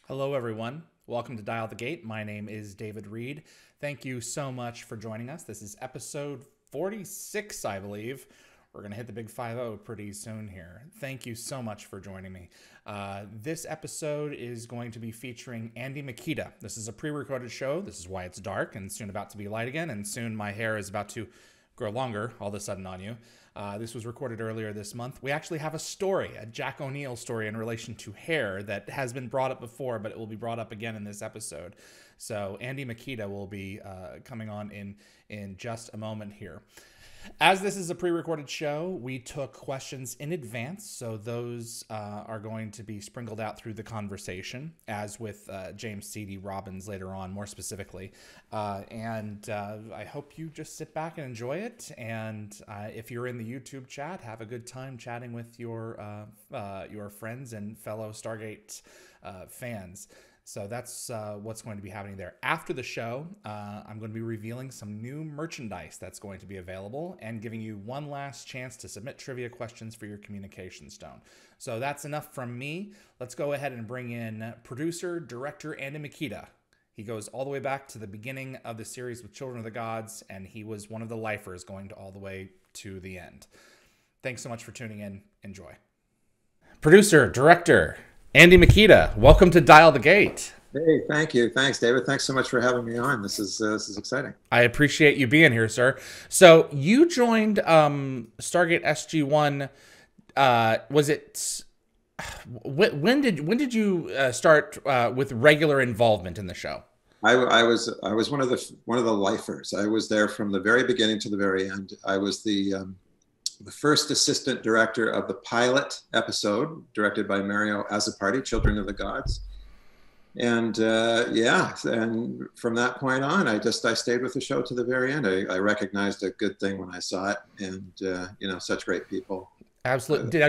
Hello, everyone. Welcome to Dial the Gate. My name is David Reed. Thank you so much for joining us. This is episode 46, I believe. We're going to hit the big 5-0 pretty soon here. Thank you so much for joining me. This episode is going to be featuring Andy Mikita. This is a pre-recorded show. This is why it's dark and soon about to be light again, and soon my hair is about to grow longer all of a sudden on you. This was recorded earlier this month. We actually have a story, a Jack O'Neill story in relation to hair that has been brought up before, but it will be brought up again in this episode. So Andy Mikita will be coming on in just a moment here. As this is a pre-recorded show, we took questions in advance, so those are going to be sprinkled out through the conversation, as with James C.D. Robbins later on, more specifically. I hope you just sit back and enjoy it, and if you're in the YouTube chat, have a good time chatting with your friends and fellow Stargate fans. So that's what's going to be happening there. After the show, I'm going to be revealing some new merchandise that's going to be available and giving you one last chance to submit trivia questions for your communication stone. So that's enough from me. Let's go ahead and bring in producer, director, Andy Mikita. He goes all the way back to the beginning of the series with Children of the Gods, and he was one of the lifers going all the way to the end. Thanks so much for tuning in. Enjoy. Producer, director, Andy Mikita, welcome to Dial the Gate. Hey, thank you. Thanks, David. Thanks so much for having me on. This is exciting. I appreciate you being here, sir. So you joined Stargate SG-1. Was it when did you start with regular involvement in the show? I was one of the lifers. I was there from the very beginning to the very end. I was the first assistant director of the pilot episode, directed by Mario Azzopardi, Children of the Gods. And and from that point on, I stayed with the show to the very end. I recognized a good thing when I saw it, and such great people. Absolutely.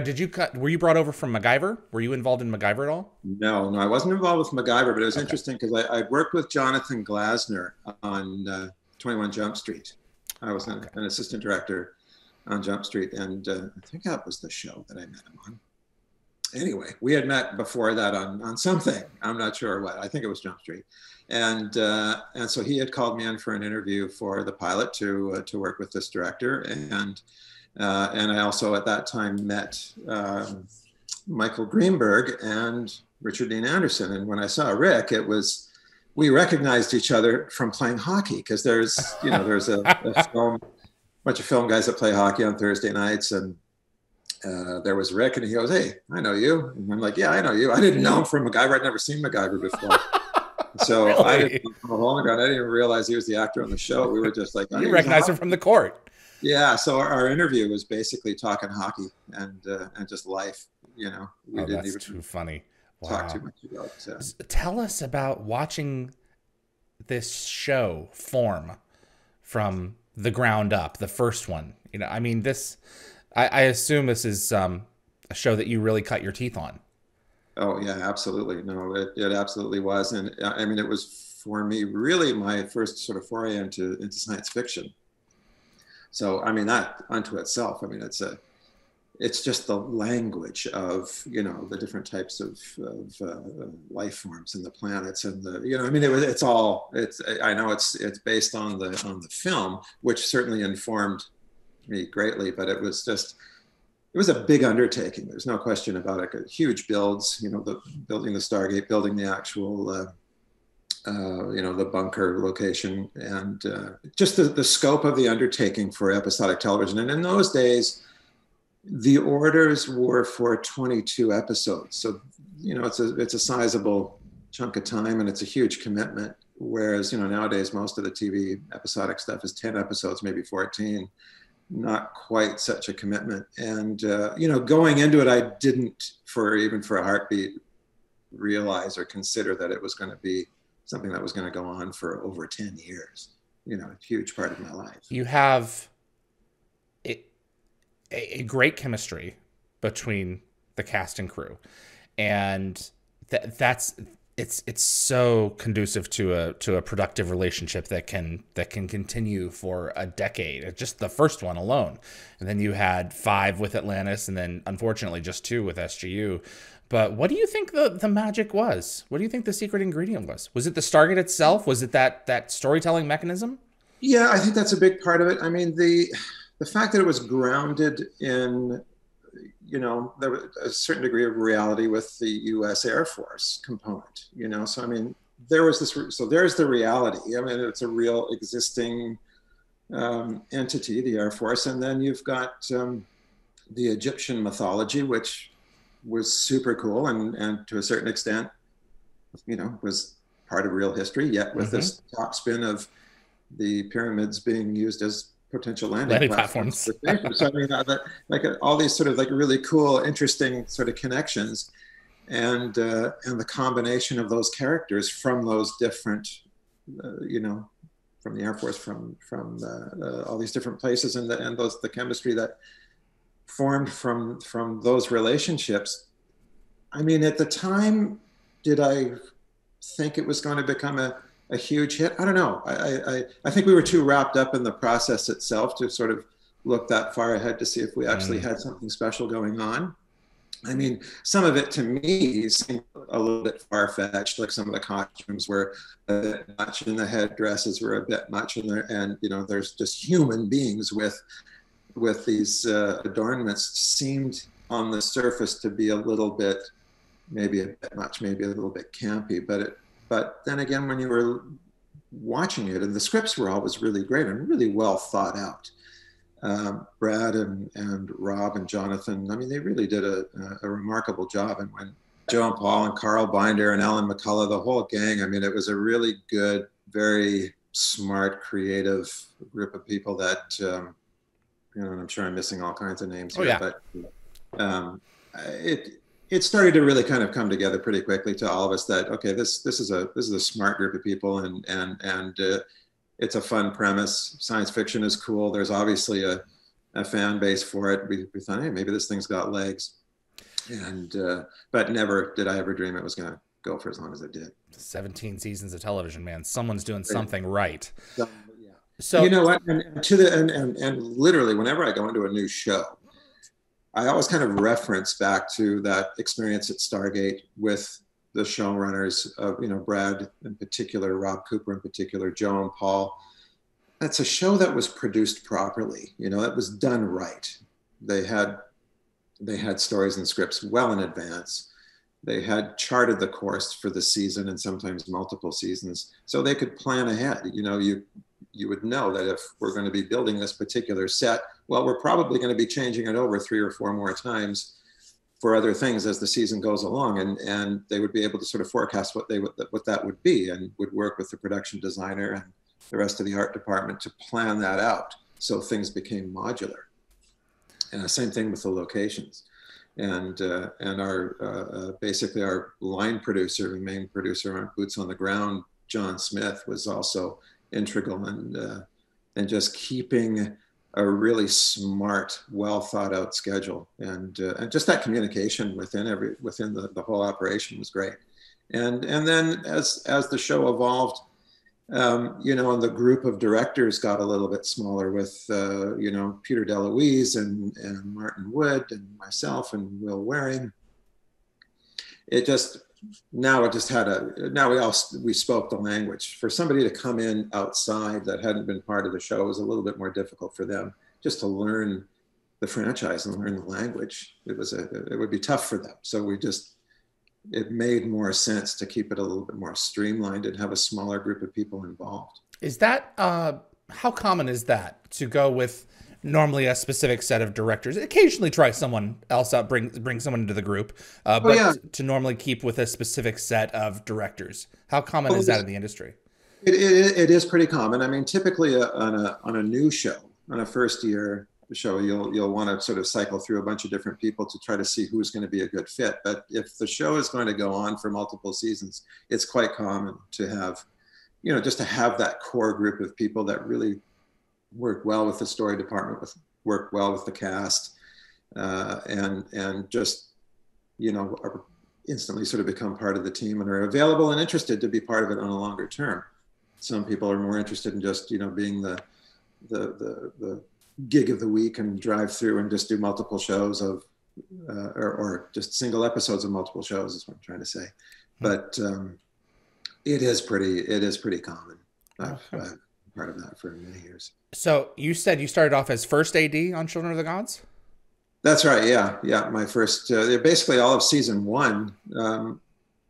Were you brought over from MacGyver? Were you involved in MacGyver at all? No, I wasn't involved with MacGyver, but it was interesting because I worked with Jonathan Glasner on 21 Jump Street. I was an assistant director on Jump Street, and I think that was the show that I met him on. Anyway, we had met before that on something. I'm not sure what. I think it was Jump Street, and so he had called me in for an interview for the pilot to work with this director, and I also at that time met Michael Greenberg and Richard Dean Anderson. And when I saw Rick, we recognized each other from playing hockey, because there's a bunch of film guys that play hockey on Thursday nights, and there was Rick, and he goes, "Hey, I know you." And I'm like, "Yeah, I know you." I didn't know him from MacGyver. I'd never seen MacGyver before. So really? I didn't even realize he was the actor on the show. We were just like, you recognized him from the court. Yeah. So our interview was basically talking hockey and just life. We didn't even too funny. Wow. Talk too much about. Tell us about watching this show form from the ground up, the first one. I assume this is a show that you really cut your teeth on. Oh yeah, absolutely. No, it absolutely was. And I mean, it was for me really my first sort of foray into science fiction. So I mean, that unto itself, I mean, it's just the language of the different types of life forms and the planets, and I know it's based on the film, which certainly informed me greatly, but it was a big undertaking. There's no question about it. Huge builds, building the Stargate, building the actual the bunker location, and just the scope of the undertaking for episodic television. And in those days, the orders were for 22 episodes. So, it's a sizable chunk of time, and it's a huge commitment. Whereas, nowadays, most of the TV episodic stuff is 10 episodes, maybe 14. Not quite such a commitment. And, going into it, I didn't for a heartbeat realize or consider that it was going to be something that was going to go on for over 10 years, a huge part of my life. You have a great chemistry between the cast and crew. And that's it's so conducive to a productive relationship that can continue for a decade. Just the first one alone, and then you had 5 with Atlantis, and then unfortunately just 2 with SGU. But what do you think the magic was? What do you think the secret ingredient was? Was it the Stargate itself? Was it that storytelling mechanism? Yeah, I think that's a big part of it. I mean, the fact that it was grounded in, there was a certain degree of reality with the U.S. Air Force component, So, I mean, there was this, so there's the reality. I mean, it's a real existing entity, the Air Force. And then you've got the Egyptian mythology, which was super cool and to a certain extent, was part of real history, yet with this top spin of the pyramids being used as potential landing platforms. So I mean, all these sort of like really cool, interesting sort of connections, and the combination of those characters from those different, from the Air Force, from all these different places, and the chemistry that formed from those relationships. I mean, at the time, did I think it was going to become a huge hit? I don't know. I think we were too wrapped up in the process itself to sort of look that far ahead to see if we actually had something special going on. I mean, some of it to me seemed a little bit far-fetched, like some of the costumes were a bit much and the headdresses were a bit much, and there's just human beings with these adornments seemed on the surface to be a little bit, maybe a bit much, maybe a little bit campy, but then again, when you were watching it, and the scripts were always really great and really well thought out. Brad and Rob and Jonathan, I mean, they really did a remarkable job. And when Joe and Paul and Carl Binder and Alan McCullough, the whole gang, I mean, it was a really good, very smart, creative group of people that, and I'm sure I'm missing all kinds of names here, but it started to really kind of come together pretty quickly to all of us that, okay, this is a smart group of people, and it's a fun premise. Science fiction is cool. There's obviously a fan base for it. We thought, hey, maybe this thing's got legs, but never did I ever dream it was going to go for as long as it did. 17 seasons of television, man. Someone's doing something right. So you know what? And literally, whenever I go into a new show, I always kind of reference back to that experience at Stargate with the showrunners of, Brad in particular, Rob Cooper in particular, Joe and Paul. That's a show that was produced properly. That was done right. They had stories and scripts well in advance. They had charted the course for the season and sometimes multiple seasons, so they could plan ahead. You would know that if we're going to be building this particular set, well, we're probably going to be changing it over 3 or 4 more times for other things as the season goes along, and they would be able to sort of forecast what that would be, and would work with the production designer and the rest of the art department to plan that out, so things became modular. And same thing with the locations, and our basically our line producer, the main producer, our boots on the ground, John Smith, was also integral and just keeping a really smart, well thought out schedule, and just that communication within the whole operation was great. And then as the show evolved, and the group of directors got a little bit smaller with Peter DeLuise and Martin Wood and myself and Will Waring. We spoke the language. For somebody to come in outside that hadn't been part of the show was a little bit more difficult for them, just to learn the franchise and learn the language. It would be tough for them. So it made more sense to keep it a little bit more streamlined and have a smaller group of people involved. Is that, how common is that to go with normally a specific set of directors? Occasionally try someone else out, bring someone into the group, to normally keep with a specific set of directors. How common is that in the industry? It is pretty common. I mean, typically on a new show, on a first year show, you'll want to sort of cycle through a bunch of different people to try to see who's going to be a good fit. But if the show is going to go on for multiple seasons, it's quite common to have, just to have that core group of people that really work well with the story department, work well with the cast, and just, are instantly sort of become part of the team and are available and interested to be part of it on a longer term. Some people are more interested in just, being the gig of the week and drive through and just do multiple shows of, or just single episodes of multiple shows is what I'm trying to say. But it is pretty common. I've been part of that for many years. So you said you started off as first AD on Children of the Gods? That's right. Yeah. My first, basically all of season 1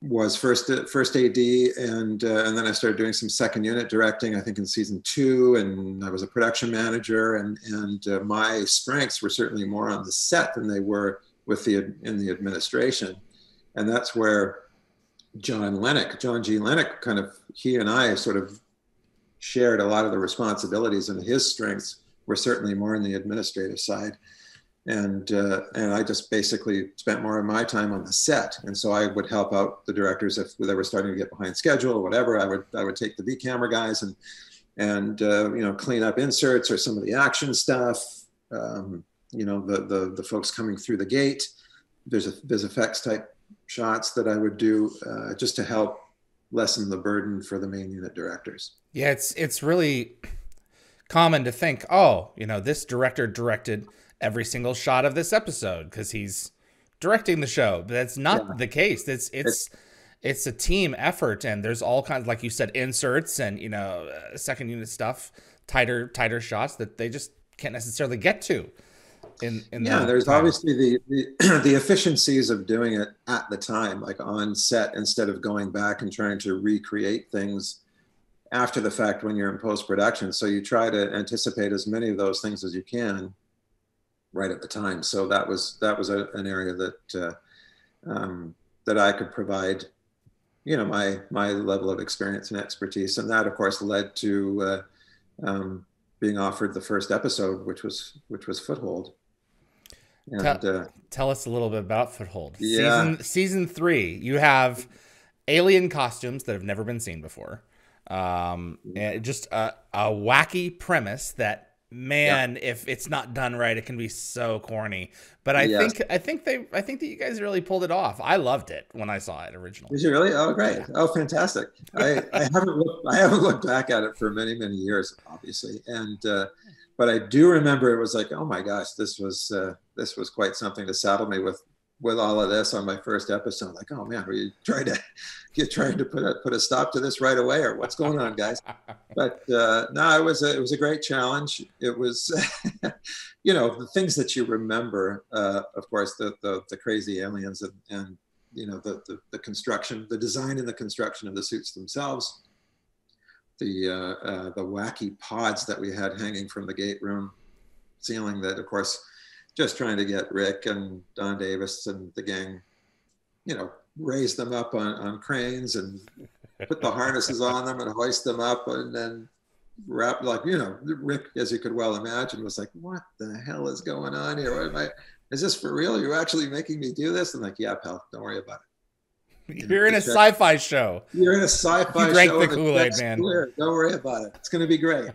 was first AD, and then I started doing some second unit directing, I think in season 2, and I was a production manager, and my strengths were certainly more on the set than they were in the administration. And that's where John G. Lennox, kind of, he and I sort of shared a lot of the responsibilities, and his strengths were certainly more in the administrative side. And I just basically spent more of my time on the set. And so I would help out the directors if they were starting to get behind schedule or whatever. I would take the V camera guys and clean up inserts or some of the action stuff. The folks coming through the gate. There's effects type shots that I would do just to help lessen the burden for the main unit directors. Yeah, it's really common to think, this director directed every single shot of this episode because he's directing the show. But that's not the case. It's a team effort, and there's all kinds, like you said, inserts and second unit stuff, tighter shots that they just can't necessarily get to. There's obviously the efficiencies of doing it at the time, like on set, instead of going back and trying to recreate things after the fact when you're in post-production. So you try to anticipate as many of those things as you can right at the time. So that was an area that I could provide, my level of experience and expertise. And that, of course, led to being offered the first episode, which was Foothold. And, tell us a little bit about Foothold. Yeah. Season 3, you have alien costumes that have never been seen before. And just a wacky premise that, man, if it's not done right, it can be so corny. But I think that you guys really pulled it off. I loved it when I saw it originally. Did you really? Oh, great! Yeah. Oh, fantastic! I haven't looked back at it for many years, obviously, and but I do remember it was like, oh my gosh, this was quite something to saddle me with all of this on my first episode. Like, oh man, were you trying to put a stop to this right away, or what's going on, guys? But no, it was a great challenge. It was, the things that you remember, of course, the crazy aliens and the construction, the design and the construction of the suits themselves, the wacky pods that we had hanging from the gate room ceiling that, of course, just trying to get Rick and Don Davis and the gang, raise them up on cranes and put the harnesses on them and hoist them up and then wrap, Rick, as you could well imagine, was like, what the hell is going on here? Is this for real? You're actually making me do this? I'm like, yeah, pal, don't worry about it. You're in a sci-fi show. You're in a sci-fi show. You drank the Kool-Aid, man. Clear. Don't worry about it. It's going to be great.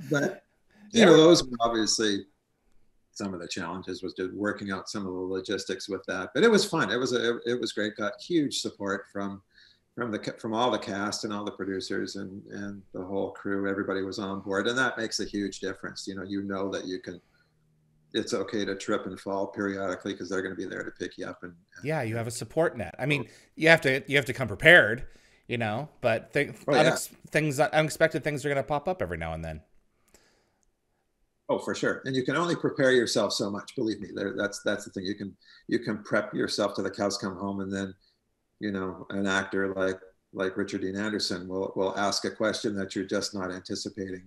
But, those were obviously some of the challenges, was just working out some of the logistics with that. But it was fun. It was great. Got huge support from all the cast and all the producers and the whole crew. Everybody was on board, and that makes a huge difference. That you can. It's okay to trip and fall periodically because they're going to be there to pick you up. And yeah, you have a support net. I mean, you have to come prepared, but unexpected things are going to pop up every now and then. Oh, for sure. And you can only prepare yourself so much. Believe me, that's the thing. You can prep yourself till the cows come home, and then, an actor like Richard Dean Anderson will ask a question that you're just not anticipating.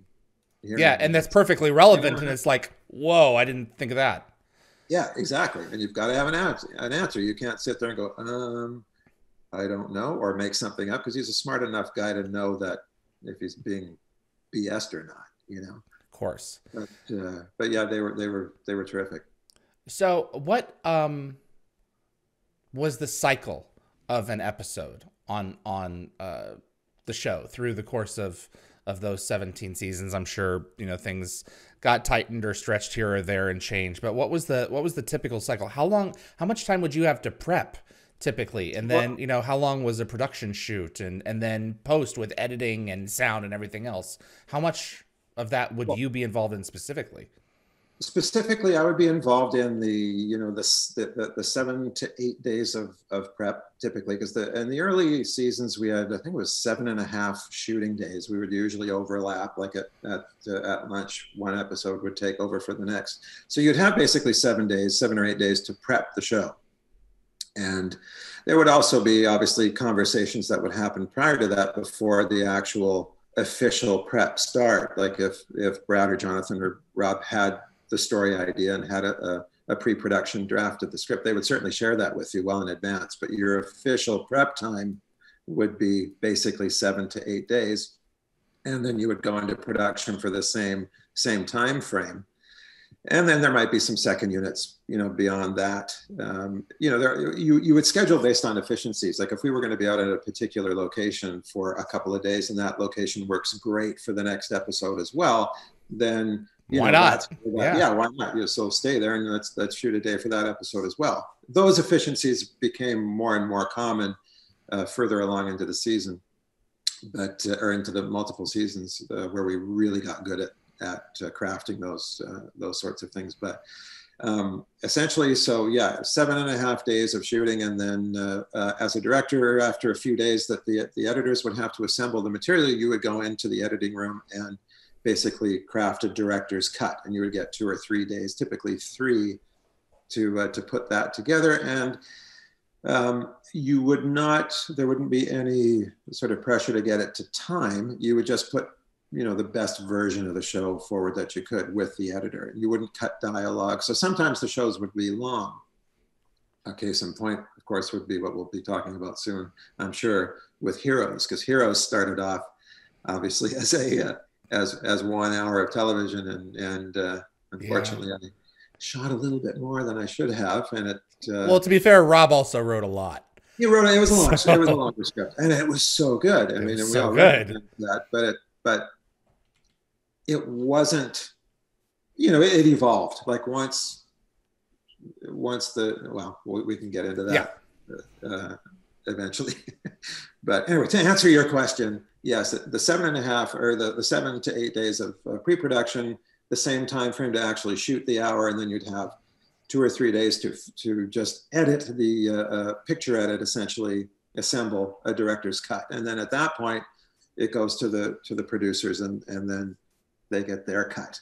Yeah, and that's perfectly relevant, and it's like, whoa, I didn't think of that. Yeah, exactly. And you've got to have an answer. You can't sit there and go, I don't know, or make something up, because he's a smart enough guy to know that if he's being BS'd or not, Of course. But yeah, they were terrific. So what was the cycle of an episode on the show through the course of of those 17 seasons. I'm sure, things got tightened or stretched here or there and changed. But what was the typical cycle? How much time would you have to prep typically? And then, how long was a production shoot and then post with editing and sound and everything else? How much of that would you be involved in specifically? Specifically, I would be involved in the 7 to 8 days of prep typically, because in the early seasons we had, I think it was 7.5 shooting days. We would usually overlap, like at lunch, one episode would take over for the next. So you'd have basically 7 or 8 days to prep the show. And there would also be obviously conversations that would happen prior to that before the actual official prep start. Like if Brad or Jonathan or Rob had the story idea and had a pre-production draft of the script, they would certainly share that with you well in advance. But your official prep time would be basically 7 to 8 days. And then you would go into production for the same time frame. And then there might be some second units, beyond that. You would schedule based on efficiencies. Like if we were going to be out at a particular location for a couple of days and that location works great for the next episode as well, then why not? Yeah, why not? So stay there and let's shoot a day for that episode as well. Those efficiencies became more and more common further along into the season, or into the multiple seasons where we really got good at crafting those sorts of things. But essentially, so yeah, 7.5 days of shooting, and then as a director, after a few days that the editors would have to assemble the material, you would go into the editing room and basically craft a director's cut, and you would get 2 or 3 days, typically 3, to put that together. And there wouldn't be any sort of pressure to get it to time. You would just put the best version of the show forward that you could with the editor. You wouldn't cut dialogue. So sometimes the shows would be long. A case in point, of course, would be what we'll be talking about soon, I'm sure, with Heroes, because Heroes started off obviously as 1 hour of television, and unfortunately I shot a little bit more than I should have, and it well, to be fair, Rob also wrote a lot. He wrote it. It was a longer script, and it was so good. I mean, we all recognized that, but it wasn't, it evolved. Like once we can get into that eventually. But anyway, to answer your question, yes, the 7.5 or the 7 to 8 days of pre-production, the same time frame to actually shoot the hour, and then you'd have 2 or 3 days to just edit the picture edit, essentially assemble a director's cut, and then at that point it goes to the producers, and then they get their cut.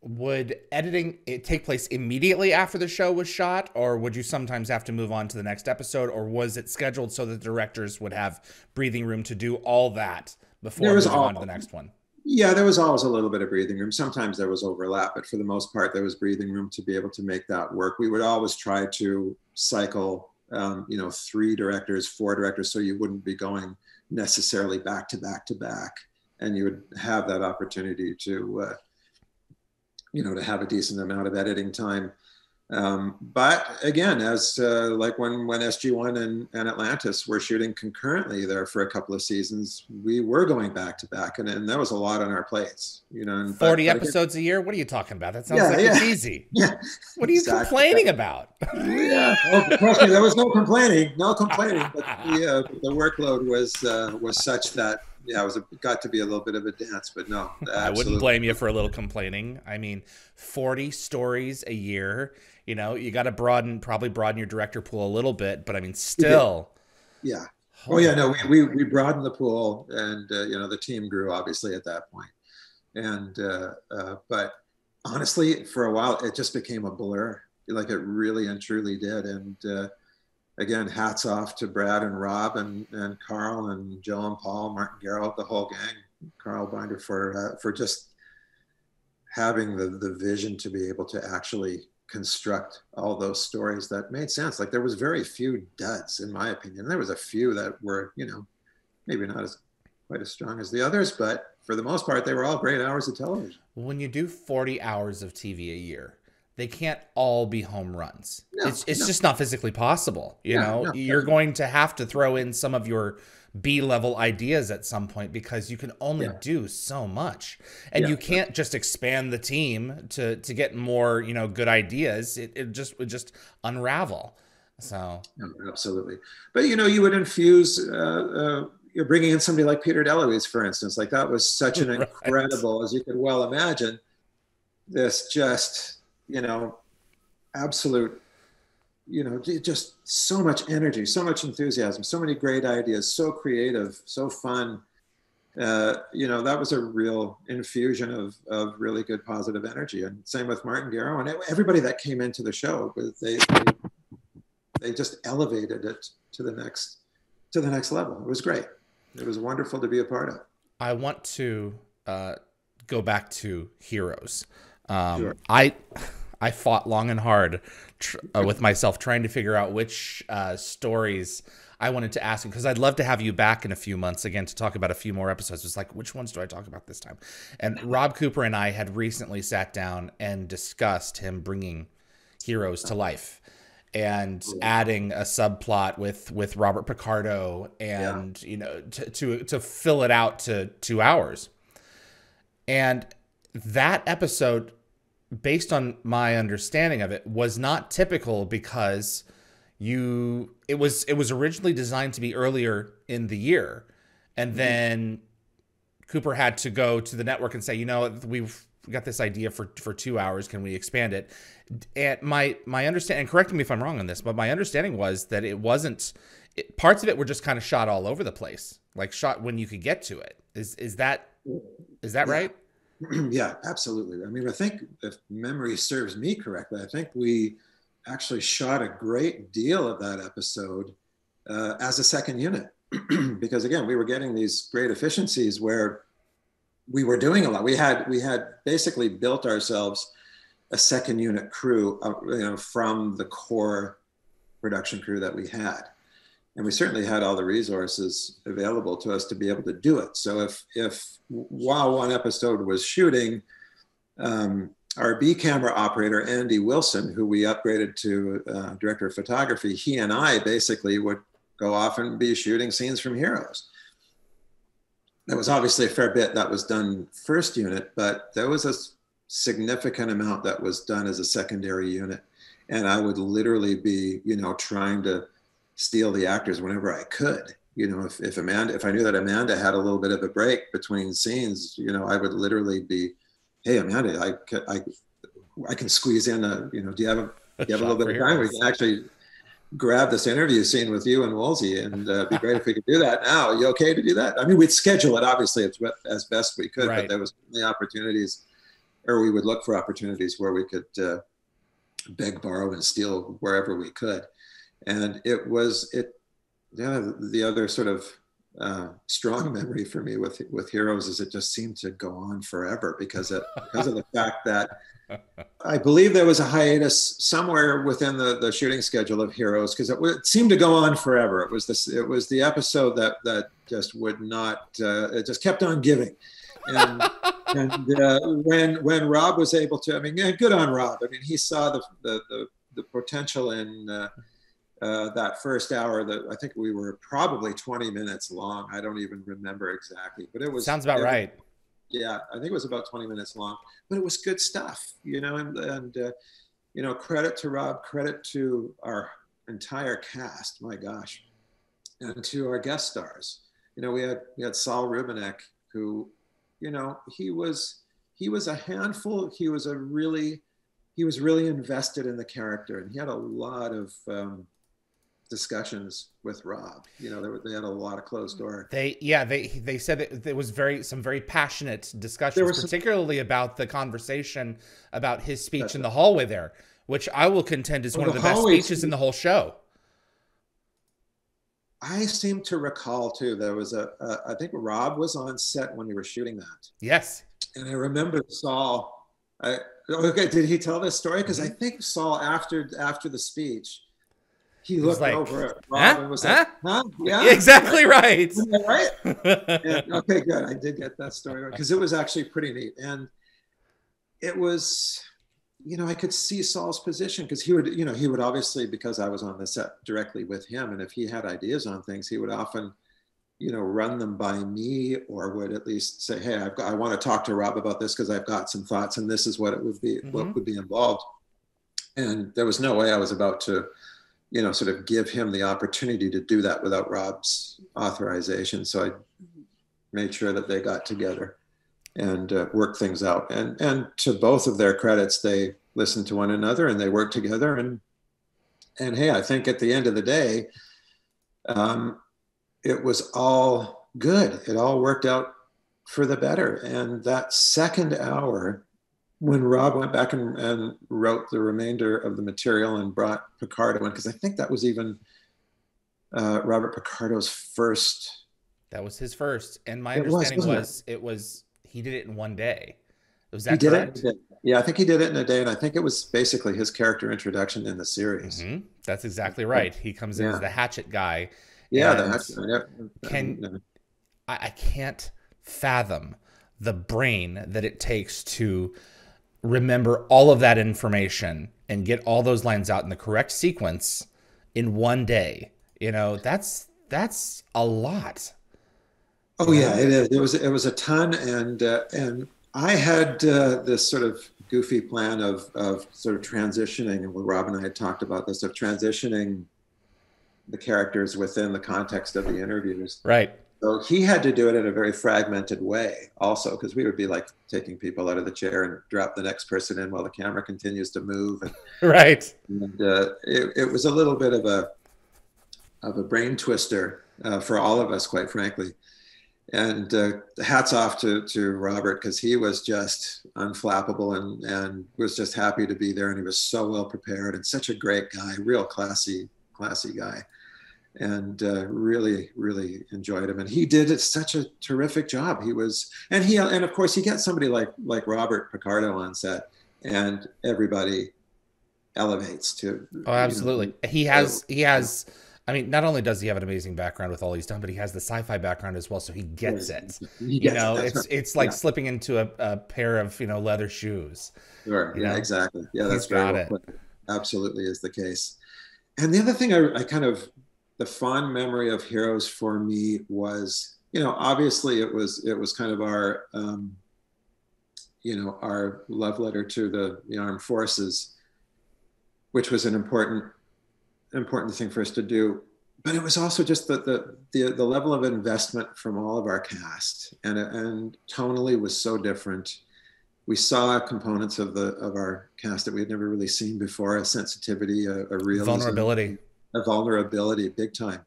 Would editing take place immediately after the show was shot, or would you sometimes have to move on to the next episode, or was it scheduled so that directors would have breathing room to do all that before moving on to the next one? Yeah, there was always a little bit of breathing room. Sometimes there was overlap, but for the most part, there was breathing room to be able to make that work. We would always try to cycle, 3 directors, 4 directors, so you wouldn't be going necessarily back to back to back, and you would have that opportunity to to have a decent amount of editing time. But again, as like when SG1 and Atlantis were shooting concurrently there for a couple of seasons, we were going back to back, and that was a lot on our plates. 40 episodes a year? What are you talking about? That sounds it's easy. Yeah. What are you complaining about? Yeah. Well, trust me, there was no complaining. But the workload was such that it got to be a little bit of a dance, but no. Absolutely. I wouldn't blame you for a little complaining. I mean, 40 stories a year, you got to probably broaden your director pool a little bit, but I mean, still. Yeah. Oh yeah, no, we broadened the pool, and, the team grew obviously at that point. And, but honestly, for a while, it just became a blur. Like it really and truly did. And, again, hats off to Brad and Rob and Carl and Joe and Paul, Martin Garrow, the whole gang, Carl Binder for just having the vision to be able to actually construct all those stories that made sense. Like there was very few duds, in my opinion. There was a few that were, maybe not quite as strong as the others, but for the most part, they were all great hours of television. When you do 40 hours of TV a year, they can't all be home runs. No, It's just not physically possible. You know, you're going to have to throw in some of your B-level ideas at some point, because you can only do so much, and you can't just expand the team to get more, you know, good ideas. It would just unravel. So absolutely. But you know, you would infuse you're bringing in somebody like Peter DeLuise, for instance. Like, that was such an incredible, as you could well imagine, this just, you know, absolute, you know, just so much energy, so much enthusiasm, so many great ideas, so creative, so fun. You know, that was a real infusion of really good positive energy. And same with Martin Garrow and everybody that came into the show. They just elevated it to the next level. It was great. It was wonderful to be a part of. I want to go back to Heroes. Sure. I fought long and hard with myself trying to figure out which stories I wanted to ask him, because I'd love to have you back in a few months again to talk about a few more episodes. It's like, which ones do I talk about this time? And Rob Cooper and I had recently sat down and discussed him bringing Heroes to life and adding a subplot with Robert Picardo and you know, to fill it out to 2 hours. And that episode, based on my understanding of it, was not typical, because it was originally designed to be earlier in the year, and then Cooper had to go to the network and say, you know, we've got this idea for 2 hours, can we expand it? And my understanding, and correct me if I'm wrong on this, but my understanding was that it wasn't, parts of it were just kind of shot all over the place, like shot when you could get to it. Is that right? Yeah, absolutely. I mean, I think, if memory serves me correctly, I think we actually shot a great deal of that episode as a second unit, because again, we were getting these great efficiencies where we were doing a lot. We had basically built ourselves a second unit crew, you know, from the core production crew that we had. And we certainly had all the resources available to us to be able to do it. So if while one episode was shooting, our B camera operator, Andy Wilson, who we upgraded to director of photography, he and I basically would go off and be shooting scenes from Heroes. There was obviously a fair bit that was done first unit, but there was a significant amount that was done as a secondary unit. And I would literally be, you know, trying to steal the actors whenever I could. You know, if I knew that Amanda had a little bit of a break between scenes, you know, I would literally be, hey, Amanda, I can squeeze in a, you know, do you have a little bit of time? We can actually grab this interview scene with you and Woolsey, and it'd be great if we could do that now. Are you okay to do that? I mean, we'd schedule it obviously as best we could, but there was certainly opportunities, or we would look for opportunities where we could beg, borrow, and steal wherever we could. And the other sort of strong memory for me with Heroes is it just seemed to go on forever because of the fact that I believe there was a hiatus somewhere within the shooting schedule of Heroes, because it seemed to go on forever. It was the episode that just would not, it just kept on giving. And when Rob was able to, I mean, good on Rob. I mean, he saw the potential in that first hour. That I think we were probably 20 minutes long. I don't even remember exactly, but it was, sounds about right. Yeah, I think it was about 20 minutes long, but it was good stuff, you know, and you know, credit to Rob, credit to our entire cast, my gosh, and to our guest stars. You know, we had Saul Rubinek, who, you know, he was a handful. He was really invested in the character, and he had a lot of discussions with Rob. You know, they had a lot of closed door. They said that there was some very passionate discussions, particularly about the conversation about his speech in the hallway there, which I will contend is one of the best speeches in the whole show. I seem to recall too, there was I think Rob was on set when we were shooting that. Yes. And I remember Saul, okay, did he tell this story? Because I think Saul, after the speech, he looked like, over at Rob and was like, huh? Yeah. Exactly right. Right? And, okay, good. I did get that story because it was actually pretty neat. And it was, I could see Saul's position, because he would obviously, because I was on the set directly with him, and if he had ideas on things, he would often, run them by me, or would at least say, hey, I want to talk to Rob about this because I've got some thoughts, and this is what it would be, what would be involved. And there was no way I was about to, sort of give him the opportunity to do that without Rob's authorization. So I made sure that they got together and worked things out. And to both of their credits, they listened to one another and they worked together. And hey, I think at the end of the day, it was all good. It all worked out for the better. And that second hour, when Rob went back and wrote the remainder of the material and brought Picardo in, because I think that was even Robert Picardo's first. That was his first. And my understanding was he did it in one day. Was that correct? Yeah, I think he did it in a day. And I think it was basically his character introduction in the series. That's exactly right. He comes in as the hatchet guy. Yeah, I can't fathom the brain that it takes to remember all of that information and get all those lines out in the correct sequence in one day. That's a lot. Oh yeah, it is. It was a ton, and I had this sort of goofy plan of sort of transitioning, and Rob and I had talked about this, of transitioning the characters within the context of the interviews. Right. So he had to do it in a very fragmented way also, because we would be like taking people out of the chair and drop the next person in while the camera continues to move. And, right. And it was a little bit of a brain twister for all of us, quite frankly. And hats off to Robert, because he was just unflappable and was just happy to be there. And he was so well prepared and such a great guy, real classy guy. And really, really enjoyed him. And he did such a terrific job. And of course, you get somebody like Robert Picardo on set, and everybody elevates to. Oh, absolutely. He has. I mean, not only does he have an amazing background with all he's done, but he has the sci-fi background as well, so he gets it. It's like slipping into a pair of leather shoes. Sure. Yeah, exactly. Yeah, that's very well put. Absolutely is the case. And the other thing I kind of, the fond memory of Heroes for me was, obviously it was kind of our, our love letter to the armed forces, which was an important thing for us to do. But it was also just the level of investment from all of our cast, and tonally was so different. We saw components of our cast that we had never really seen before: a sensitivity, a realism, a vulnerability, big time.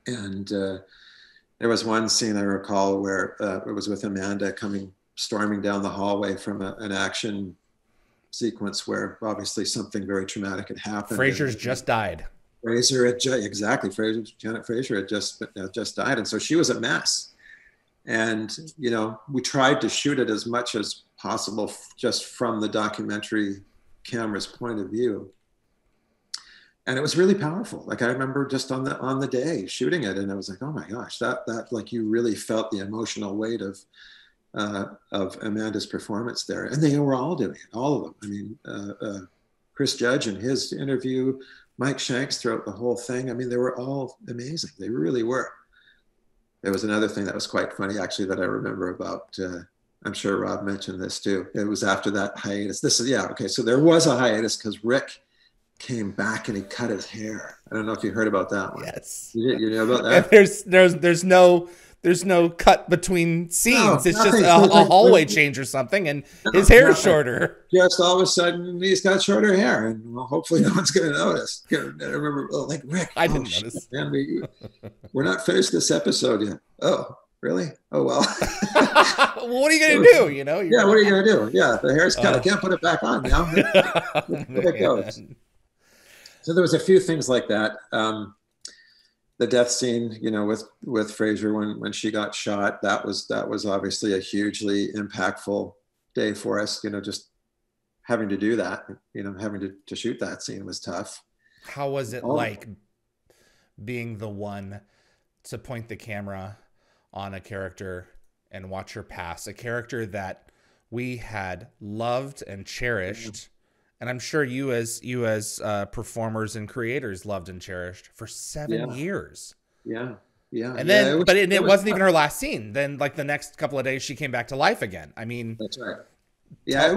And there was one scene I recall where it was with Amanda storming down the hallway from an action sequence where obviously something very traumatic had happened. Fraser's just died. Janet Fraser had just died, and so she was a mess. And we tried to shoot it as much as possible just from the documentary camera's point of view, and it was really powerful. Like, I remember just on the day shooting it, and I was like, oh my gosh, that like, you really felt the emotional weight of Amanda's performance there. And they were all doing it, all of them. I mean, Chris Judge in his interview, Mike Shanks throughout the whole thing. I mean, they were all amazing. They really were. There was another thing that was quite funny, actually, that I remember about, I'm sure Rob mentioned this too. It was after that hiatus. So there was a hiatus because Rick came back and he cut his hair. I don't know if you heard about that one. Yes. You know about that? And there's no cut between scenes. It's just a hallway change or something, and his hair is shorter. Just all of a sudden, he's got shorter hair, and hopefully no one's going to notice. I remember, like, Rick, I didn't notice. Man, we're not finished this episode yet. Oh, really? Oh, well. Well, what are you going to do? Yeah, what are you going to do? Yeah, the hair's cut. I can't put it back on now. There it goes. So there was a few things like that. The death scene, with Fraser when she got shot, that was obviously a hugely impactful day for us. Just having to do that, having to shoot that scene was tough. How was it like being the one to point the camera on a character and watch her pass? A character that we had loved and cherished, and I'm sure you as performers and creators loved and cherished for 7 years. Yeah. Yeah. And then, it wasn't even tough. her last scene. Then, like the next couple of days, she came back to life again. I mean, That's right. Yeah,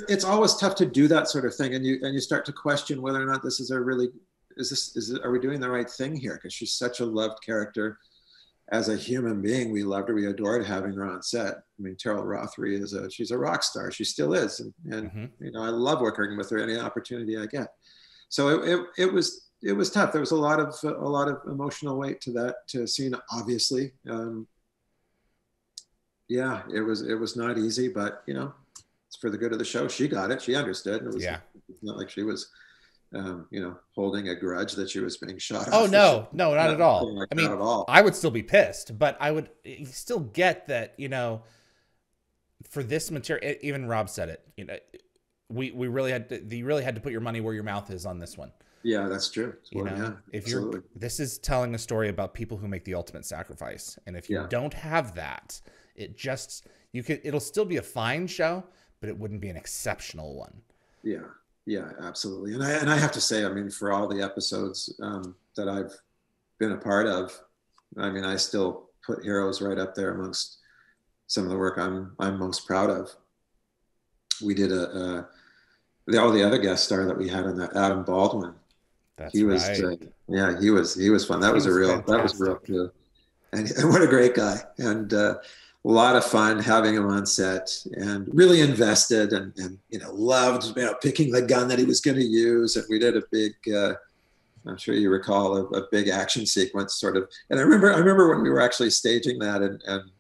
it's always tough to do that sort of thing, and you start to question whether or not this is are we doing the right thing here? Because she's such a loved character as a human being. We loved her, we adored having her on set. I mean, Terrell Rothery she's a rock star. She still is, and you know, I love working with her any opportunity I get. So it was tough. There was a lot of emotional weight to that scene, obviously. Yeah, it was not easy, but you know, it's for the good of the show. She got it. She understood. It was not like she was, you know, holding a grudge that she was being shot. Oh no, not at all. Like I mean, at all. I would still be pissed, but I would still get that, you know, for this material, even Rob said it, you know, you really had to put your money where your mouth is on this one. Yeah, that's true. You know, if this is telling a story about people who make the ultimate sacrifice, and if you don't have that, it'll still be a fine show, but it wouldn't be an exceptional one. Yeah, absolutely. And I have to say, I mean, for all the episodes that I've been a part of, I mean, I still put Heroes right up there amongst some of the work I'm most proud of. We did all the other guest star that we had on that, Adam Baldwin. He was fun. That was real cool. And what a great guy. And a lot of fun having him on set, and really invested, and you know, loved, you know, picking the gun that he was going to use. And we did a big, I'm sure you recall, a big action sequence sort of. And I remember when we were actually staging that, and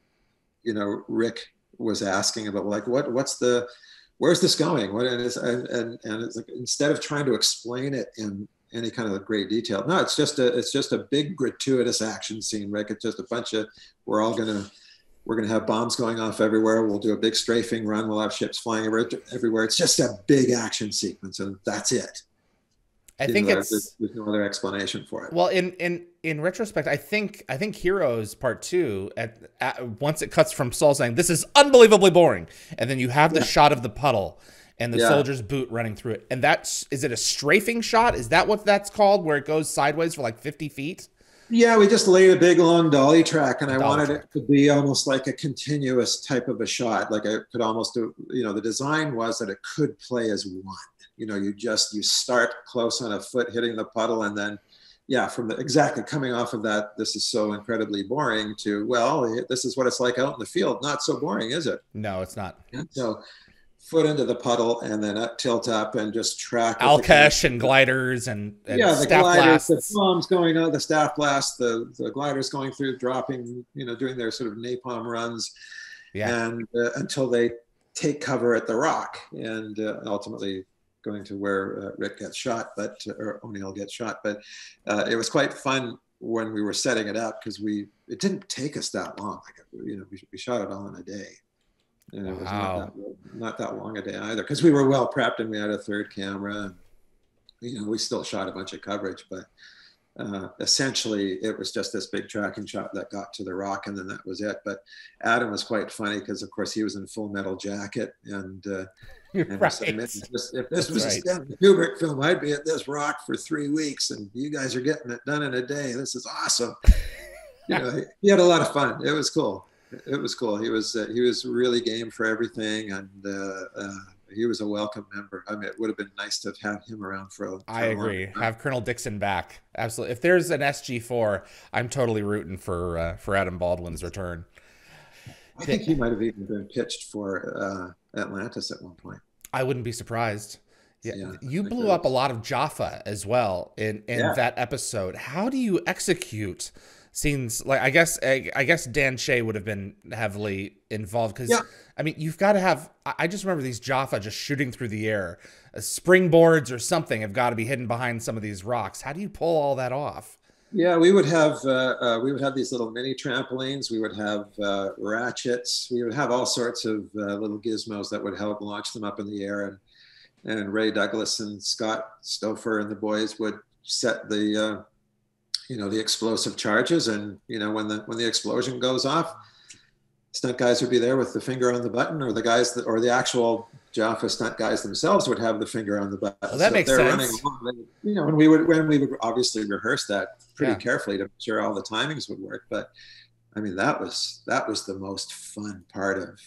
you know, Rick was asking about, like, where's this going? And it's like, instead of trying to explain it in any kind of great detail, no, it's just a big gratuitous action scene, Rick. It's just a bunch of, we're gonna have bombs going off everywhere. We'll do a big strafing run. We'll have ships flying everywhere. It's just a big action sequence, and that's it. I think there's no other explanation for it. Well, in retrospect, I think Heroes Part 2, once it cuts from Saul saying this is unbelievably boring, and then you have the shot of the puddle and the soldier's boot running through it, and is it a strafing shot? Is that what that's called, where it goes sideways for like 50 feet? Yeah, we just laid a big long dolly track, and I wanted it to be almost like a continuous type of a shot. Like I could almost do, you know, the design was that it could play as one. You know, you start close on a foot hitting the puddle, and then, from exactly coming off of that, this is so incredibly boring, to, well, this is what it's like out in the field. Not so boring, is it? No, it's not. So foot into the puddle, and then tilt up and just track. Alkesh and gliders and the staff gliders, blasts. the bombs going on, the staff blast, the gliders going through, dropping, you know, doing their sort of napalm runs, and until they take cover at the rock, and ultimately going to where Rick gets shot, or O'Neill gets shot. But it was quite fun when we were setting it up, because it didn't take us that long. Like, you know, we shot it all in a day. And it was not that long a day either, because we were well prepped, and we had a third camera, and, you know, we still shot a bunch of coverage, but essentially it was just this big tracking shot that got to the rock, and then that was it. But Adam was quite funny, because of course he was in Full Metal Jacket, and right. Said, if this was a Stanley Kubrick film, I'd be at this rock for 3 weeks, and you guys are getting it done in a day. This is awesome. You know, he had a lot of fun. It was cool. It was cool. He was really game for everything, and he was a welcome member. I mean, it would have been nice to have had him around for I agree. Have Colonel Dixon back. Absolutely. If there's an SG4, I'm totally rooting for Adam Baldwin's return. I think he might have even been pitched for Atlantis at one point. I wouldn't be surprised. Yeah, you blew up a lot of Jaffa as well in that episode. How do you execute scenes like, I guess Dan Shea would have been heavily involved, because I mean, you've got to have, I just remember these Jaffa just shooting through the air. Springboards or something have got to be hidden behind some of these rocks. How do you pull all that off? Yeah, we would have these little mini trampolines. We would have ratchets. We would have all sorts of little gizmos that would help launch them up in the air. And Ray Douglas and Scott Stouffer and the boys would set the the explosive charges. And, you know, when the explosion goes off, stunt guys would be there with the finger on the button, or the guys that, or the actual Jaffa stunt guys themselves would have the finger on the button. Well, that makes sense. Running along, you know, when we would obviously rehearse that pretty carefully to make sure all the timings would work. But I mean, that was the most fun part of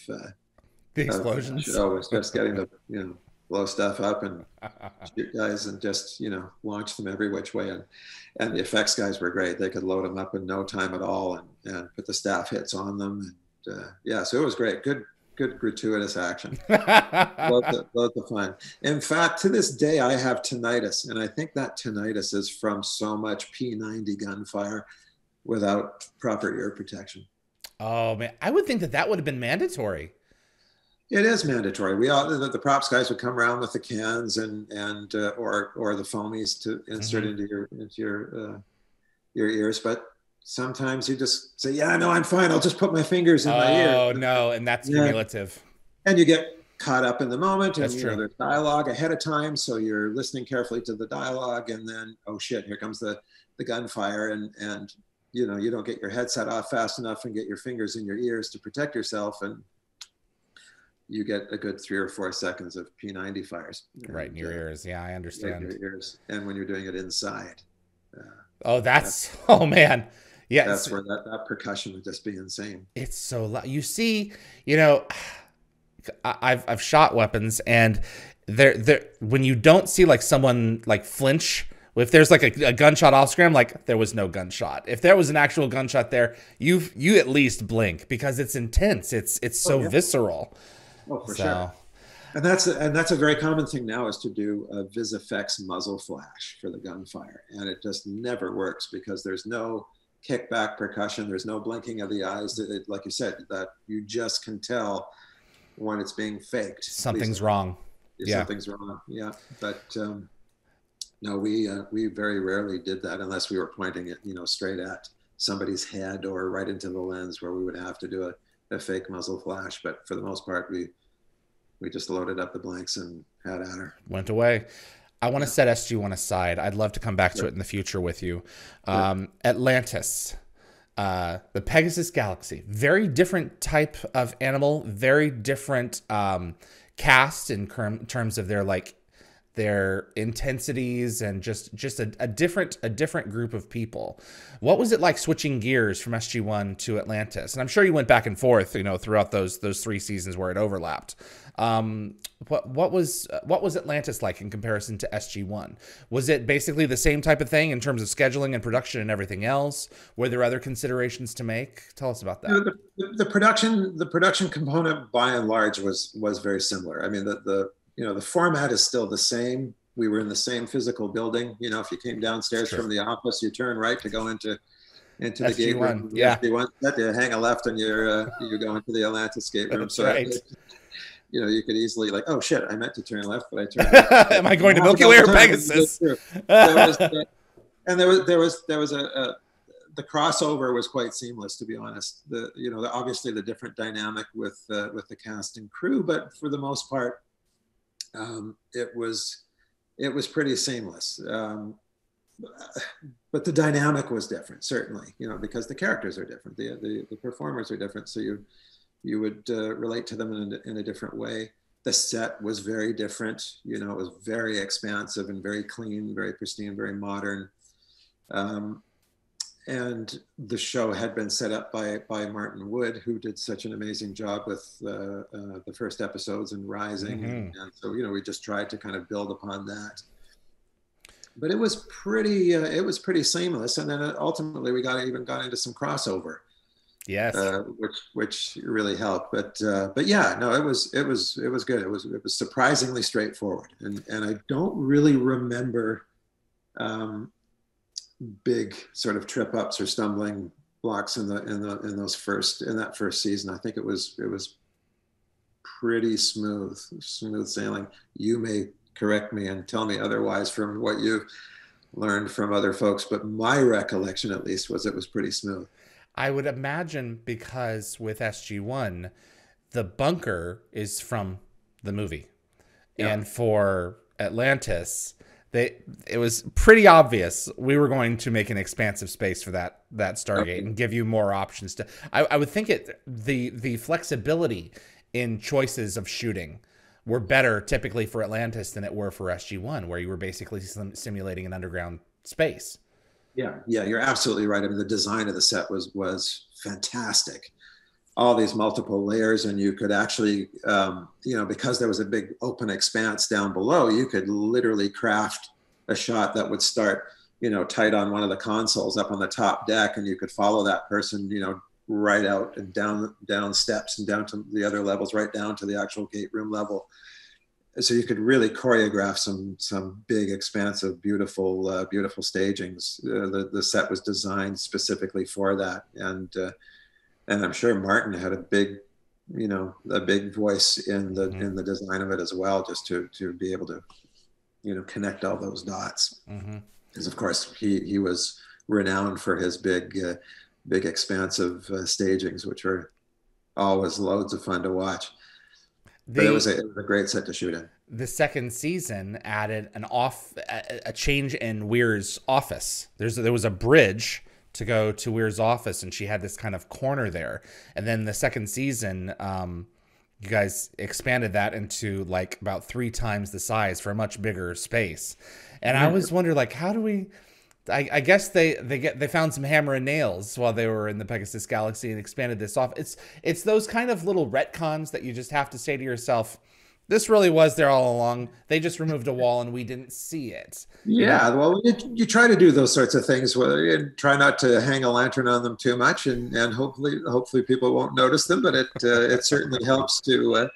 the explosions. The show was just getting to, you know, blow stuff up and shoot guys and just, you know, launch them every which way. And the effects guys were great. They could load them up in no time at all and put the staff hits on them. And yeah, so it was great. Good gratuitous action. Loads of fun. In fact, to this day, I have tinnitus. And I think that tinnitus is from so much P90 gunfire without proper ear protection. Oh, man. I would think that would have been mandatory. It is mandatory. We all, the props guys would come around with the cans and or the foamies to insert into your ears. But sometimes you just say, "Yeah, no, I'm fine. I'll just put my fingers in my ear." Oh no, and that's cumulative. And you get caught up in the moment, and you know, there's dialogue ahead of time, so you're listening carefully to the dialogue, and then oh shit, here comes the gunfire, and you know, you don't get your headset off fast enough and get your fingers in your ears to protect yourself, and you get a good 3 or 4 seconds of P90 fires. Right in your ears. Yeah, I understand. Right in your ears. And when you're doing it inside. Oh man. Yeah. That's where that percussion would just be insane. It's so loud. You see, you know, I've shot weapons, and there when you don't see like someone like flinch, if there's like a gunshot off screen, like there was no gunshot. If there was an actual gunshot there, you at least blink because it's intense. It's so visceral. Oh, for sure. And that's a very common thing now, is to do a VisFX muzzle flash for the gunfire, and it just never works because there's no kickback percussion, there's no blinking of the eyes. Like you said, that you just can tell when it's being faked. Something's wrong. Something's wrong. Yeah, but no, we very rarely did that unless we were pointing it, you know, straight at somebody's head or right into the lens, where we would have to do a fake muzzle flash. But for the most part, we just loaded up the blanks and had at her. Went away. I want to set SG-1 aside. I'd love to come back to it in the future with you. Atlantis, the Pegasus Galaxy, very different type of animal, very different cast in terms of their intensities, and just a different group of people. What was it like switching gears from SG-1 to Atlantis? And I'm sure you went back and forth, you know, throughout those 3 seasons where it overlapped. What was Atlantis like in comparison to SG-1? Was it basically the same type of thing in terms of scheduling and production and everything else? Were there other considerations to make? Tell us about that. You know, the production component by and large was very similar. I mean, the format is still the same. We were in the same physical building. You know, if you came downstairs from the office, you turn right to go into the gate room. Yeah. SG-1, you hang a left and you go into the Atlantis gate room. That's so right. You know, you could easily like, oh shit, I meant to turn left, but I turned left. Am I going to Milky Way or Pegasus? There was the crossover was quite seamless, to be honest. Obviously the different dynamic with the cast and crew, but for the most part, it was pretty seamless. But the dynamic was different, certainly, you know, because the characters are different, the performers are different, so you would relate to them in a different way. The set was very different, you know, it was very expansive and very clean, very pristine, very modern. And the show had been set up by Martin Wood, who did such an amazing job with the first episodes and Rising. And so, you know, we just tried to kind of build upon that. But it was pretty seamless. And then ultimately we got into some crossover. Yes. Which really helped. But yeah, no, it was good. It was surprisingly straightforward. And I don't really remember big sort of trip ups or stumbling blocks in that first season. I think it was pretty smooth sailing. You may correct me and tell me otherwise from what you've learned from other folks, but my recollection at least was it was pretty smooth. I would imagine because with SG-1, the bunker is from the movie. Yeah. And for Atlantis, it was pretty obvious we were going to make an expansive space for that Stargate and give you more options to. I would think the flexibility in choices of shooting were better typically for Atlantis than it were for SG-1, where you were basically simulating an underground space. Yeah, you're absolutely right. I mean, the design of the set was fantastic. All these multiple layers, and you could actually, because there was a big open expanse down below, you could literally craft a shot that would start, tight on one of the consoles up on the top deck, and you could follow that person, right out and down steps and down to the other levels, right down to the actual gate room level. So you could really choreograph some big, expansive, beautiful stagings. The set was designed specifically for that, and I'm sure Martin had a big voice in the design of it as well, just to be able to, connect all those dots. Because of course he was renowned for his big expansive stagings, which are always loads of fun to watch. But it was a great set to shoot in. The second season added a change in Weir's office. There was a bridge to go to Weir's office, and she had this kind of corner there. And then the second season, you guys expanded that into like about 3 times the size for a much bigger space. And I was wondering, like, how do we? I guess they found some hammer and nails while they were in the Pegasus Galaxy and expanded this off. It's those kind of little retcons that you just have to say to yourself, this really was there all along. They just removed a wall and we didn't see it. Yeah, well, you try to do those sorts of things, and try not to hang a lantern on them too much, and hopefully people won't notice them. But it certainly helps to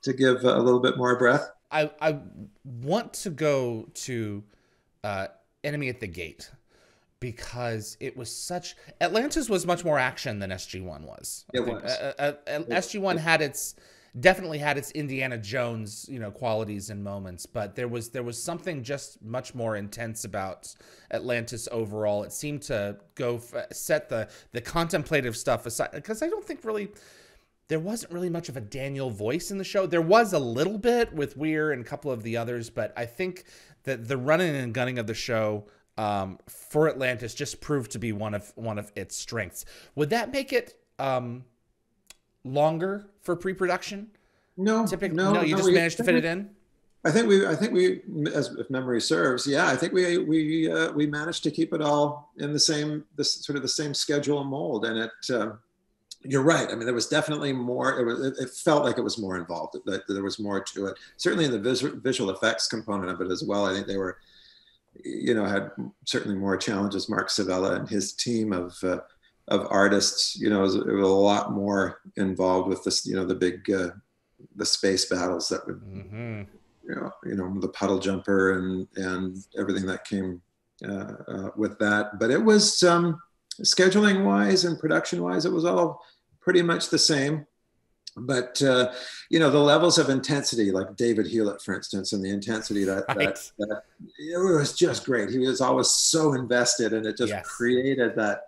give a little bit more breath. I want to go to Enemy at the Gate, because it was Atlantis was much more action than SG-1 was. It was. SG-1 definitely had its Indiana Jones, qualities and moments, but there was something just much more intense about Atlantis overall. It seemed to set the contemplative stuff aside, because I don't think really there wasn't really much of a Daniel voice in the show. There was a little bit with Weir and a couple of the others, but I think that the running and gunning of the show for Atlantis just proved to be one of its strengths. Would that make it longer for pre-production? No, no. You just managed to fit it in. I think we, as if memory serves, I think we managed to keep it all in the same schedule and mold. And you're right. I mean, there was definitely more. It felt like it was more involved. That there was more to it. Certainly in the visual effects component of it as well. I think they were, had certainly more challenges. Mark Savella and his team of artists, it was a lot more involved with this, the big, the space battles that would, the puddle jumper and everything that came with that. But it was scheduling wise and production wise, it was all pretty much the same. But the levels of intensity, like David Hewlett, for instance, and the intensity that it was just great. He was always so invested, and it just created that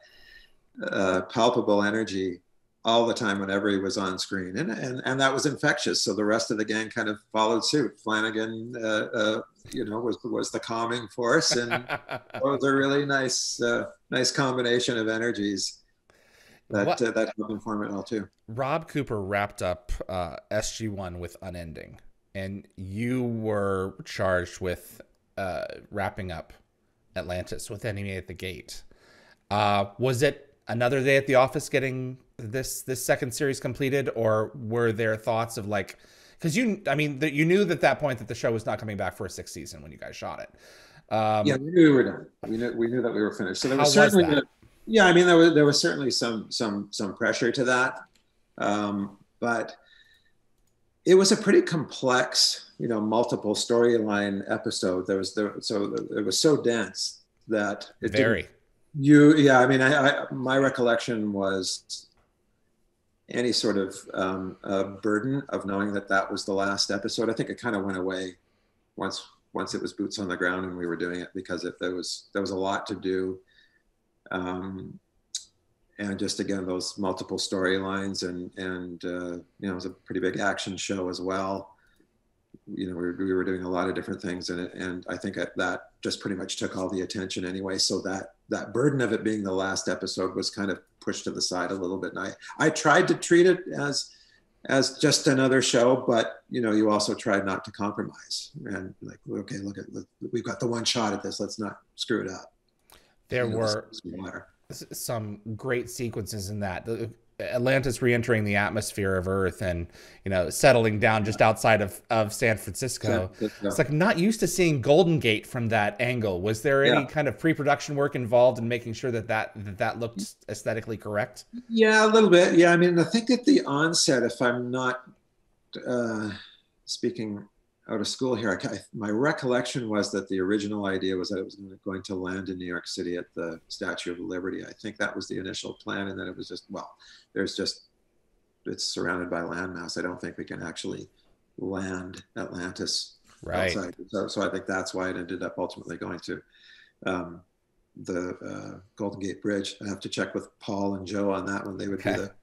palpable energy all the time whenever he was on screen, and that was infectious. So the rest of the gang kind of followed suit. Flanagan, was the calming force, and it was a really nice combination of energies that helped inform it all too. Rob Cooper wrapped up SG-1 with Unending, and you were charged with wrapping up Atlantis with Enemy at the Gate. Was it another day at the office getting this second series completed, or were there thoughts of like, because you knew at that point that the show was not coming back for a 6th season when you guys shot it? We knew we were done. We knew that we were finished. So there was certainly there was certainly some pressure to that, but it was a pretty complex, multiple storyline episode. It was so dense that it very. My recollection was any sort of burden of knowing that was the last episode. I think it kind of went away once it was boots on the ground and we were doing it, because there was a lot to do, and just again those multiple storylines and it was a pretty big action show as well. we were doing a lot of different things in it, and I think that just pretty much took all the attention anyway. So that burden of it being the last episode was kind of pushed to the side a little bit. And I tried to treat it as just another show, but you also tried not to compromise and like, okay, we've got the one shot at this. Let's not screw it up. There were some great sequences in that. Atlantis re-entering the atmosphere of Earth and settling down just outside of San Francisco. It's like, I'm not used to seeing Golden Gate from that angle. Was there any kind of pre-production work involved in making sure that looked aesthetically correct? Yeah, a little bit. Yeah, I mean, I think at the onset, if I'm not speaking out of school here, my recollection was that the original idea was that it was going to land in New York City at the Statue of Liberty. I think that was the initial plan, and then it was just, it's surrounded by landmass. I don't think we can actually land Atlantis outside. So I think that's why it ended up ultimately going to the Golden Gate Bridge. I have to check with Paul and Joe on that one. They would be the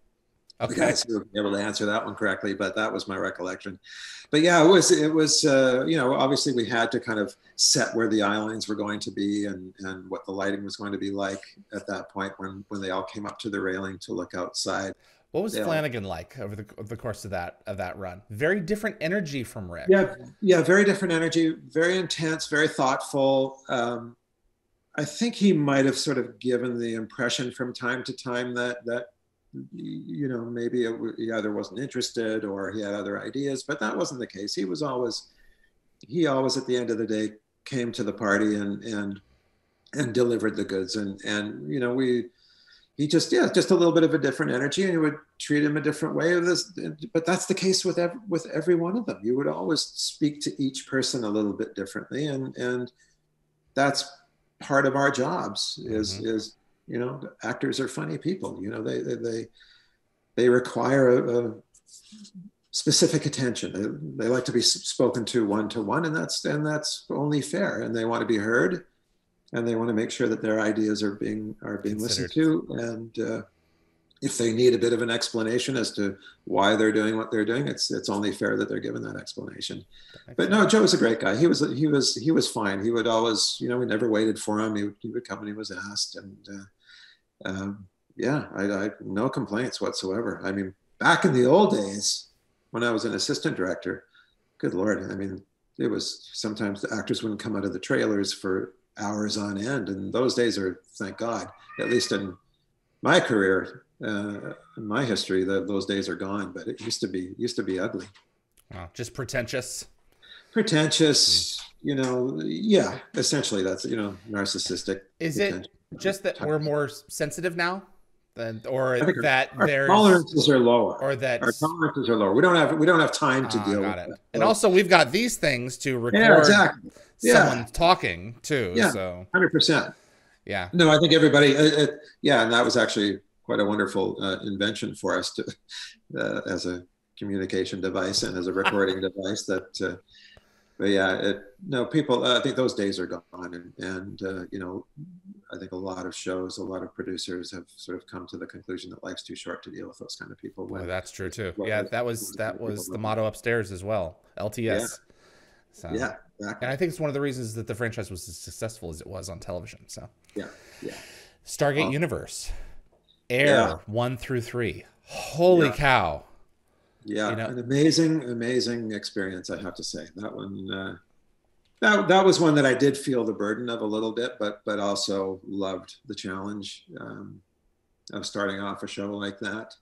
guys who would be able to answer that one correctly, but that was my recollection. But yeah, it was obviously we had to kind of set where the eye lines were going to be and what the lighting was going to be like at that point when they all came up to the railing to look outside. What was Flanagan like over the course of that run? Very different energy from Rick. Yeah, very different energy, very intense, very thoughtful. I think he might have sort of given the impression from time to time that maybe he either wasn't interested or he had other ideas, but that wasn't the case. He always at the end of the day came to the party and delivered the goods, and he just a little bit of a different energy, and you would treat him a different way of this. But that's the case with every one of them. You would always speak to each person a little bit differently, and that's part of our jobs. Is actors are funny people. They require a specific attention. They like to be spoken to one-to-one, and that's only fair. And they want to be heard, and they want to make sure that their ideas are being listened to. And if they need a bit of an explanation as to why they're doing what they're doing, it's only fair that they're given that explanation. But no, Joe was a great guy. He was fine. He would always, we never waited for him. He would come when he was asked, and I no complaints whatsoever. I mean, back in the old days when I was an assistant director, good Lord, I mean, it was sometimes the actors wouldn't come out of the trailers for hours on end, and those days are, thank God, at least in my career, in my history, those days are gone. But it used to be ugly. Wow, just pretentious. Essentially that's narcissistic. Is it just that we're more sensitive now, or that our tolerances are lower, or that our tolerances are lower? We don't have time to deal with it. And also, we've got these things to record someone talking too. Yeah, so 100%. Yeah. No, I think everybody. And that was actually quite a wonderful invention for us to as a communication device and as a recording device. That. But yeah, people. I think those days are gone, and I think a lot of shows, a lot of producers have sort of come to the conclusion that life's too short to deal with those kind of people. Well, that's true too. Yeah, that was the motto upstairs as well. LTS. Yeah. So, yeah, exactly. And I think it's one of the reasons that the franchise was as successful as it was on television. So yeah. Stargate Universe, Air 1 through 3. Holy cow! Yeah, an amazing experience, I have to say. That one, that was one that I did feel the burden of a little bit, but also loved the challenge of starting off a show like that.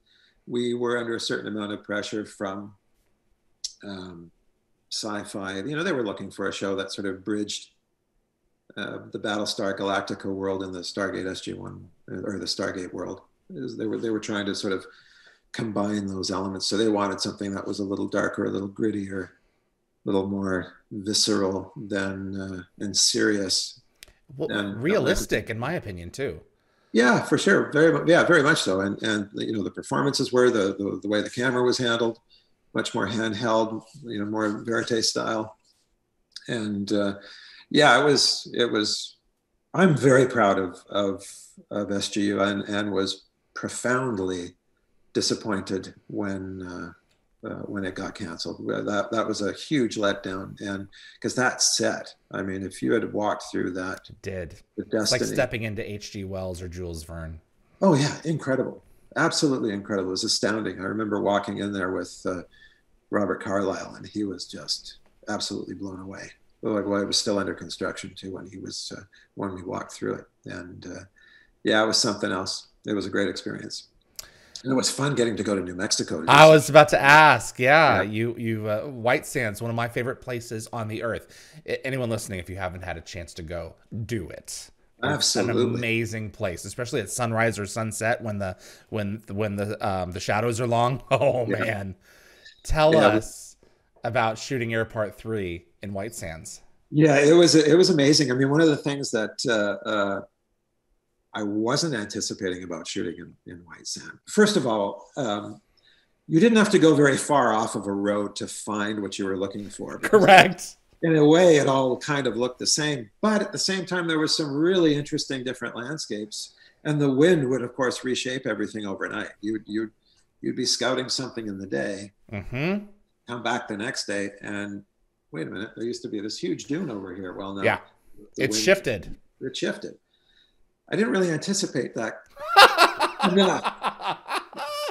We were under a certain amount of pressure from Syfy. They were looking for a show that sort of bridged the Battlestar Galactica world and the Stargate SG-1 or the Stargate world. They were trying to sort of combine those elements. So they wanted something that was a little darker, a little grittier, a little more visceral and serious. Well, realistic, in my opinion, too. Yeah, for sure. Very much so. And the performances were the way the camera was handled, much more handheld, more verite style. And it was. I'm very proud of SGU and was profoundly disappointed when when it got canceled. That was a huge letdown, and because that set, I mean, if you had walked through that, it's like stepping into H.G. Wells or Jules Verne. Oh yeah, incredible, absolutely incredible. It was astounding. I remember walking in there with Robert Carlyle, and he was just absolutely blown away. Well, it was still under construction too when we walked through it, and yeah, it was something else. It was a great experience. And it was fun getting to go to New Mexico. I was about to ask. Yeah. You White Sands, one of my favorite places on the earth. Anyone listening, if you haven't had a chance to go, do it. Absolutely. An amazing place, especially at sunrise or sunset when the shadows are long. Oh yeah. Man. Tell us about shooting Air Part 3 in White Sands. Yeah, it was amazing. I mean, one of the things that I wasn't anticipating about shooting in White Sand. First of all, you didn't have to go very far off of a road to find what you were looking for. Correct. In a way, it all kind of looked the same, but at the same time, there was some really interesting different landscapes, and the wind would, of course, reshape everything overnight. You'd be scouting something in the day, come back the next day, and wait a minute, there used to be this huge dune over here. Well, now it's shifted. It shifted. I didn't really anticipate that.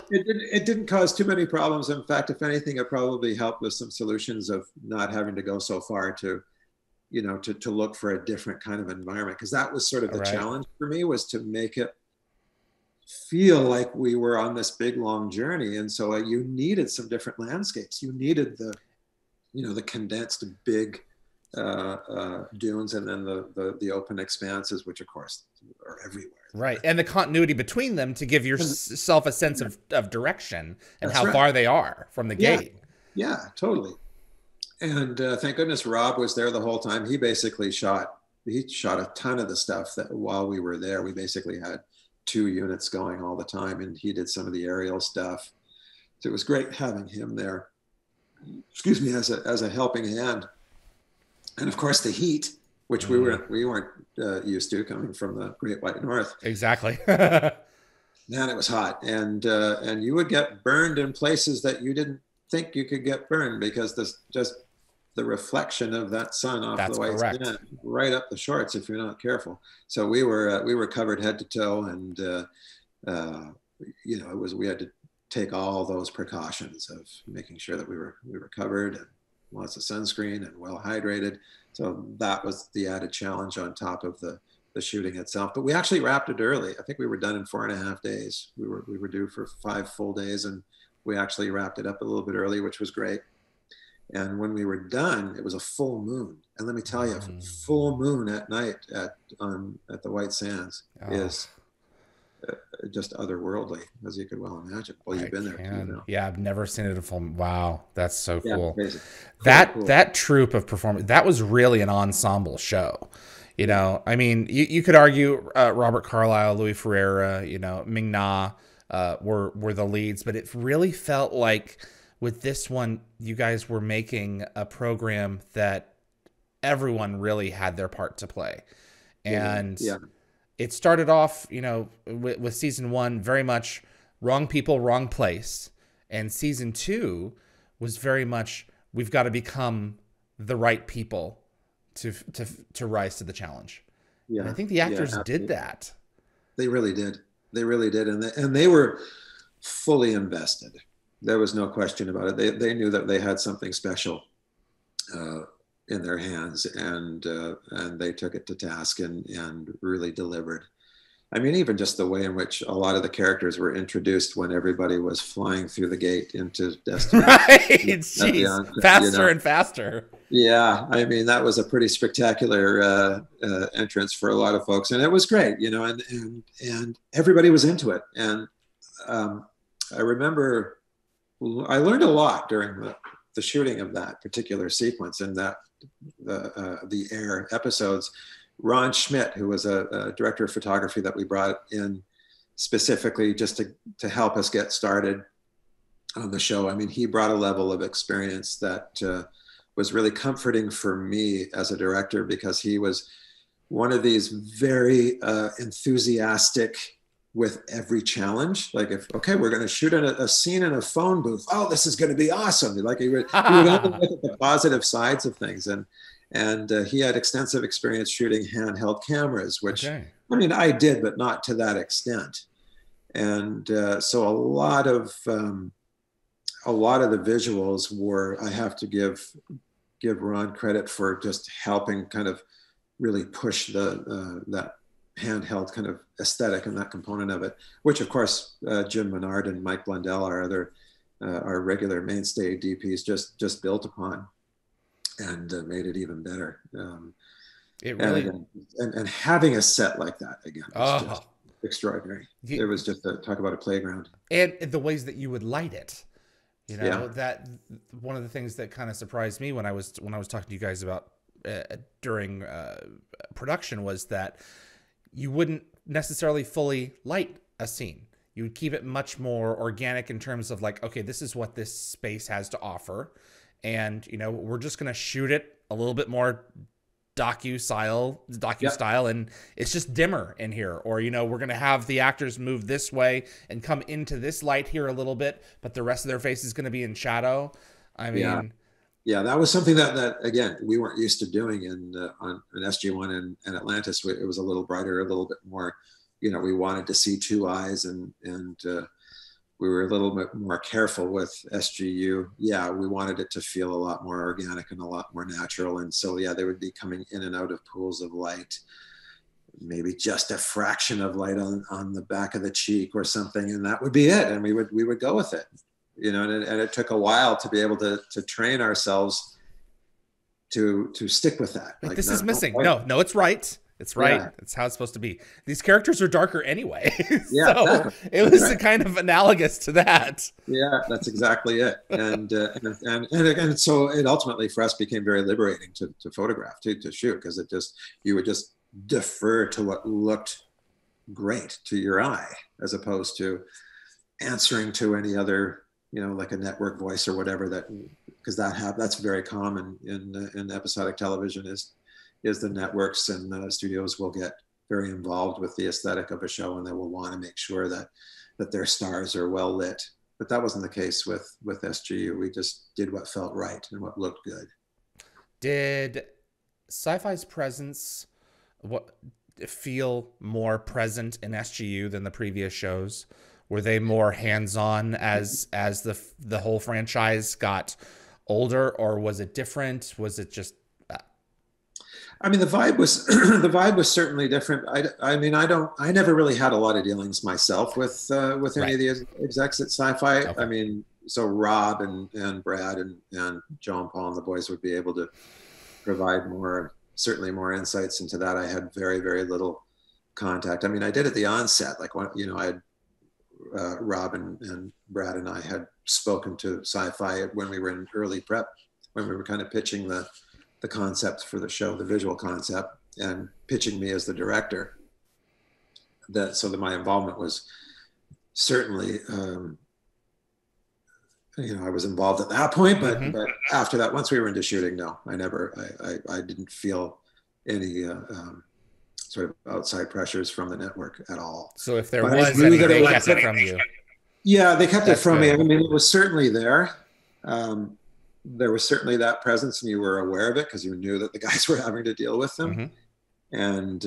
It didn't cause too many problems. In fact, if anything, it probably helped with some solutions of not having to go so far to look for a different kind of environment. Because that was sort of the challenge for me, was to make it feel like we were on this big, long journey. And so you needed some different landscapes. You needed the condensed big dunes, and then the open expanses, which of course are everywhere. Right, and the continuity between them to give yourself a sense of direction and how far they are from the gate. Yeah, totally. And thank goodness Rob was there the whole time. He basically shot a ton of the stuff that while we were there. We basically had 2 units going all the time, and he did some of the aerial stuff. So it was great having him there. Excuse me, as a helping hand. And of course, the heat, which we weren't used to, coming from the Great White North. Exactly. Man, it was hot, and you would get burned in places that you didn't think you could get burned, because just the reflection of that sun off the white sand right up the shorts if you're not careful. So we were covered head to toe, and we had to take all those precautions of making sure that we were covered and lots of sunscreen and well hydrated. So that was the added challenge on top of the shooting itself. But we actually wrapped it early. I think we were done in 4.5 days. We were due for 5 full days, and we actually wrapped it up a little bit early, which was great. And when we were done, it was a full moon. And let me tell you, full moon at night at the White Sands is just otherworldly, as you could well imagine. Well, you've been there too, you know. Yeah, I've never seen it in full. Wow, that's so cool. Crazy. That troupe of performers, that was really an ensemble show. You know, I mean, you could argue Robert Carlyle, Louis Ferreira, Ming Na were the leads, but it really felt like with this one, you guys were making a program that everyone really had their part to play. And it started off, with season 1, very much wrong people, wrong place. And season 2 was very much, we've got to become the right people to rise to the challenge. Yeah. And I think the actors did that. They really did. They really did. And they were fully invested. There was no question about it. They knew that they had something special in their hands, and they took it to task and really delivered. I mean, even just the way in which a lot of the characters were introduced when everybody was flying through the gate into Destiny. Right, jeez, faster and faster. Yeah, I mean, that was a pretty spectacular entrance for a lot of folks, and it was great, and everybody was into it. And I remember I learned a lot during the shooting of that particular sequence, and that the air episodes. Ron Schmidt, who was a director of photography that we brought in specifically just to help us get started on the show. I mean, he brought a level of experience that was really comforting for me as a director, because he was one of these very enthusiastic with every challenge. Like if, okay, we're going to shoot a scene in a phone booth. Oh, this is going to be awesome. Like he would only look at the positive sides of things. And he had extensive experience shooting handheld cameras, which I mean, I did, but not to that extent. And so a lot of the visuals were, I have to give Ron credit for just helping kind of really push that handheld kind of aesthetic and that component of it, which of course Jim Menard and Mike Blundell, our regular mainstay DPs, just built upon and made it even better. It really and having a set like that again was just extraordinary. It was just talk about a playground, and the ways that you would light it. You know, that one of the things that kind of surprised me when I was talking to you guys about during production was that you wouldn't necessarily fully light a scene. You would keep it much more organic in terms of like, okay, this is what this space has to offer. And, you know, we're just going to shoot it a little bit more docu style, and it's just dimmer in here. Or, you know, we're going to have the actors move this way and come into this light here a little bit, but the rest of their face is going to be in shadow. I mean... Yeah, that was something that again, we weren't used to doing on SG-1 and Atlantis. It was a little brighter, a little bit more, you know, we wanted to see two eyes, and we were a little bit more careful with SGU. Yeah, we wanted it to feel a lot more organic and a lot more natural. And so, yeah, they would be coming in and out of pools of light, maybe just a fraction of light on the back of the cheek or something, and that would be it. And we would go with it. You know, and it took a while to be able to train ourselves to stick with that. Like, this is missing. No, it's right. It's right. Yeah. It's how it's supposed to be. These characters are darker anyway. Yeah, so exactly. It was kind of analogous to that. Yeah, that's exactly it. And so it ultimately for us became very liberating to photograph, to shoot, because you would just defer to what looked great to your eye, as opposed to answering to any other, you know, like a network voice or whatever, because that's very common in episodic television is the networks and studios will get very involved with the aesthetic of a show, and they will want to make sure that their stars are well lit. But that wasn't the case with SGU. We just did what felt right and what looked good. Did Syfy's presence feel more present in SGU than the previous shows? Were they more hands-on as the whole franchise got older, or was it different? Was it just? I mean, the vibe was certainly different. I never really had a lot of dealings myself with any of the execs at Syfy. Okay. I mean, so Rob and Brad and John Paul and the boys would be able to provide certainly more insights into that. I had very, very little contact. I mean, I did at the onset, like when, you know, I had. Rob and Brad and I had spoken to Syfy when we were in early prep, when we were kind of pitching the concept for the show, the visual concept, and pitching me as the director. So that my involvement was certainly, you know, I was involved at that point, but after that, once we were into shooting, no, I didn't feel any sort of outside pressures from the network at all. So if there was any, they kept it from you. Yeah, they kept it from me. I mean, it was certainly there. There was certainly that presence, and you were aware of it because you knew that the guys were having to deal with them. And,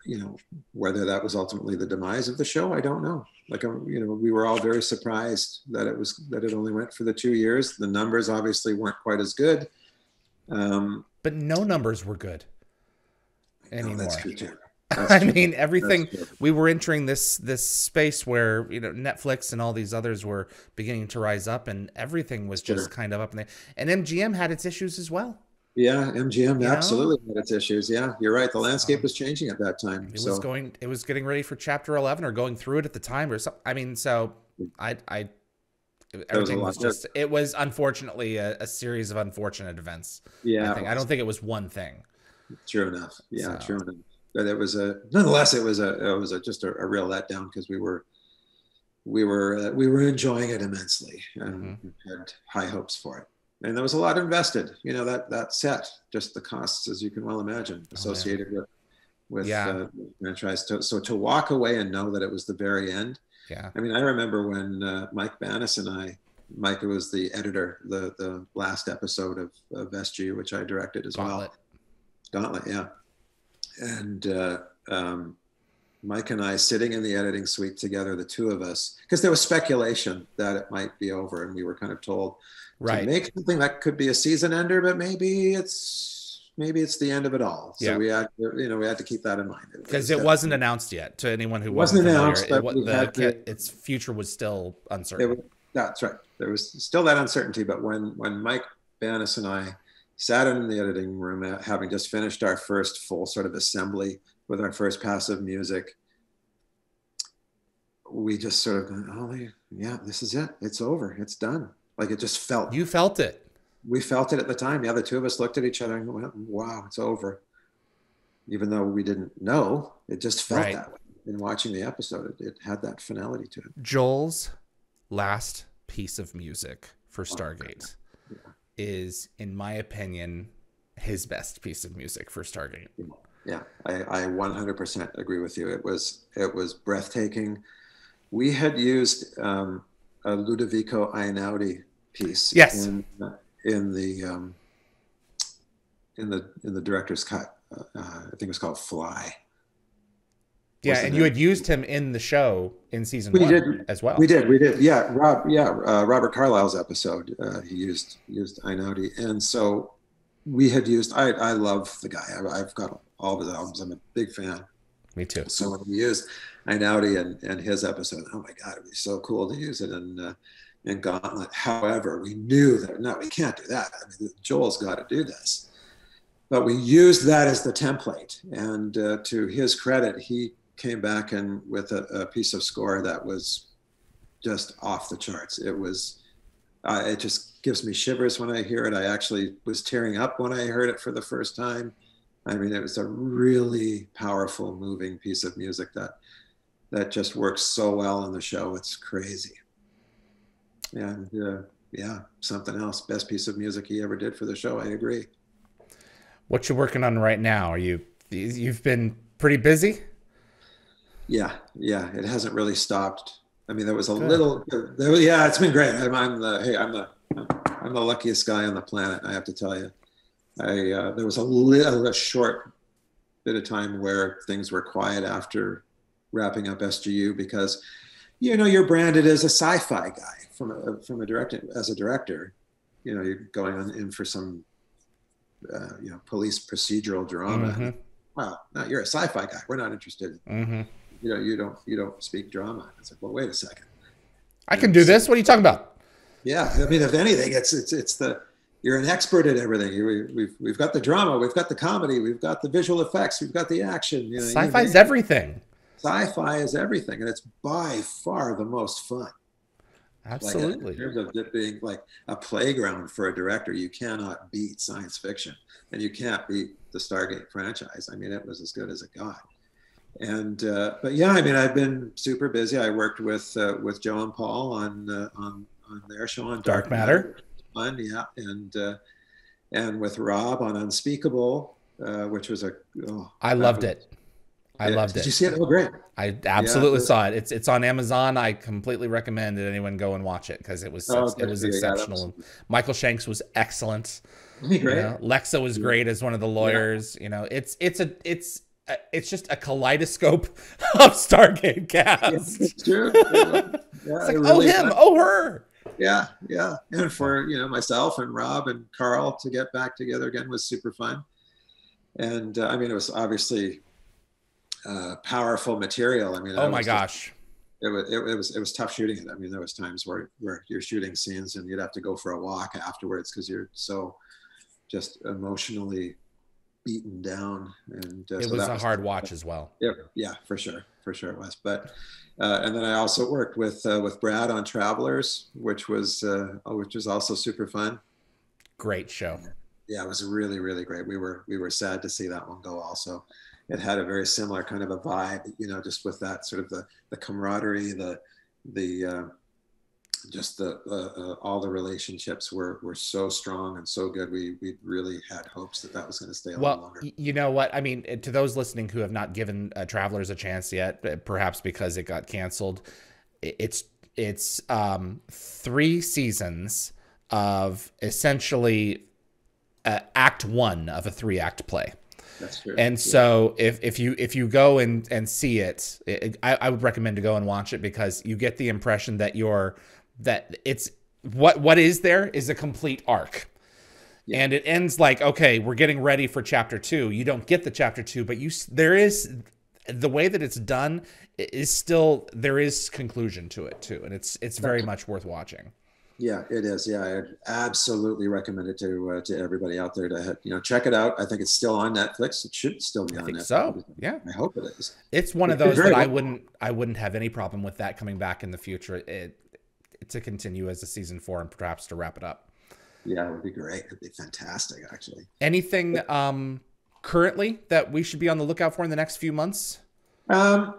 you know, whether that was ultimately the demise of the show, I don't know. Like, you know, we were all very surprised that it only went for the 2 years. The numbers obviously weren't quite as good. But no numbers were good anymore. That's true too. I mean, everything, we were entering this space where, you know, Netflix and all these others were beginning to rise up, and everything was just kind of up in there. And MGM had its issues as well. Yeah, MGM absolutely had its issues. Yeah, you're right. The landscape was changing at that time. It was getting ready for Chapter 11 or going through it at the time or something. I mean, so everything was just, it was unfortunately a series of unfortunate events. Yeah. I don't think it was one thing. True enough. Yeah, true enough. But it was nonetheless, it was just a real letdown because we were enjoying it immensely and had high hopes for it. And there was a lot invested, you know, that set, just the costs, as you can well imagine, associated with Yeah. the franchise. So to walk away and know that it was the very end. Yeah. I mean, I remember when Mike Banis and Mike was the editor, the last episode of SG, which I directed as Gauntlet. well. Gauntlet, yeah. And Mike and I sitting in the editing suite together, the two of us, because there was speculation that it might be over, and we were kind of told to make something that could be a season ender, but maybe it's the end of it all. So we had to keep that in mind, because it wasn't announced yet to anyone who wasn't announced. Its future was still uncertain. That's right. There was still that uncertainty, but when Mike Banis and I sat in the editing room, having just finished our first full sort of assembly with our first passive music, we just sort of, this is it. It's over. It's done. Like, it just felt. You felt it. We felt it at the time. Yeah, the two of us looked at each other and went, wow, it's over. Even though we didn't know, it just felt that way. In watching the episode, it had that finality to it. Joel's last piece of music for Stargate is, in my opinion, his best piece of music for Stargate. Yeah, I 100% agree with you. It was breathtaking. We had used a Ludovico Einaudi piece in the director's cut. I think it was called Fly. Yeah, and you had used him in the show in season 1 as well. We did. Yeah, Robert Carlyle's episode. He used Einaudi, and so we had used. I love the guy. I've got all of his albums. I'm a big fan. Me too. So when we used Einaudi and his episode, oh my God, it'd be so cool to use it in Gauntlet. However, we knew that no, we can't do that. I mean, Joel's got to do this. But we used that as the template, and to his credit, he came back and with a piece of score that was just off the charts. It was, it just gives me shivers when I hear it. I actually was tearing up when I heard it for the first time. I mean, it was a really powerful, moving piece of music that just works so well on the show. It's crazy. And something else. Best piece of music he ever did for the show. I agree. What you working on right now? You've been pretty busy? Yeah, it hasn't really stopped. I mean, there was a little. It's been great. I'm the luckiest guy on the planet. I have to tell you. There was a short bit of time where things were quiet after wrapping up SGU because, you're branded as a sci-fi guy from a director. As a director, you're going in for some, police procedural drama. Mm-hmm. Well, no, you're a sci-fi guy. We're not interested. Mm-hmm. You don't speak drama. It's like, well, wait a second. I can do this. What are you talking about? Yeah, I mean, if anything, it's you're an expert at everything. We've got the drama, we've got the comedy, we've got the visual effects, we've got the action. Sci-fi is everything. Sci-fi is everything, and it's by far the most fun. Absolutely. Like, in terms of it being like a playground for a director, you cannot beat science fiction, and you can't beat the Stargate franchise. I mean, it was as good as it got. And but yeah, I mean, I've been super busy. I worked with Joe and Paul on their show on Dark Matter. Fun, yeah, and with Rob on Unspeakable, which was I loved it. Did you see it? Oh, great! I absolutely saw it. It's on Amazon. I completely recommend that anyone go and watch it because it was exceptional. Michael Shanks was excellent. Great. Lexa was great as one of the lawyers. It's just a kaleidoscope of Stargate cast. Yeah, it's true. It's like, really him, her. Yeah. And for, myself and Rob and Carl to get back together again was super fun. And I mean, it was obviously powerful material. I mean, oh my gosh. It was tough shooting it. I mean, there was times where you're shooting scenes and you'd have to go for a walk afterwards because you're so just emotionally beaten down. And it was a hard watch as well. Yeah, for sure it was. But and then I also worked with Brad on Travelers, which was also super fun. Great show. Yeah, it was really, really great. We were sad to see that one go. Also, it had a very similar kind of a vibe, just with that sort of the camaraderie, the just all the relationships were so strong and so good. We really had hopes that was going to stay a little longer. You know what? I mean, to those listening who have not given Travelers a chance yet, perhaps because it got canceled, it's 3 seasons of essentially act 1 of a 3-act play. That's true. And so if you go and see it, I would recommend to go and watch it, because you get the impression that it's what is there is a complete arc. Yeah. And it ends like, okay, we're getting ready for chapter 2. You don't get the chapter 2, but there is the way that it's done is still, there is conclusion to it too. And it's very much worth watching. Yeah, it is. Yeah, I'd absolutely recommend it to everybody out there to check it out. I think it's still on Netflix. It should still be on Netflix. So yeah, I hope it is. It's one of those that I wouldn't have any problem with that coming back in the future. To continue as a season 4 and perhaps to wrap it up. Yeah, it would be great. It'd be fantastic, actually. Anything currently that we should be on the lookout for in the next few months? Well,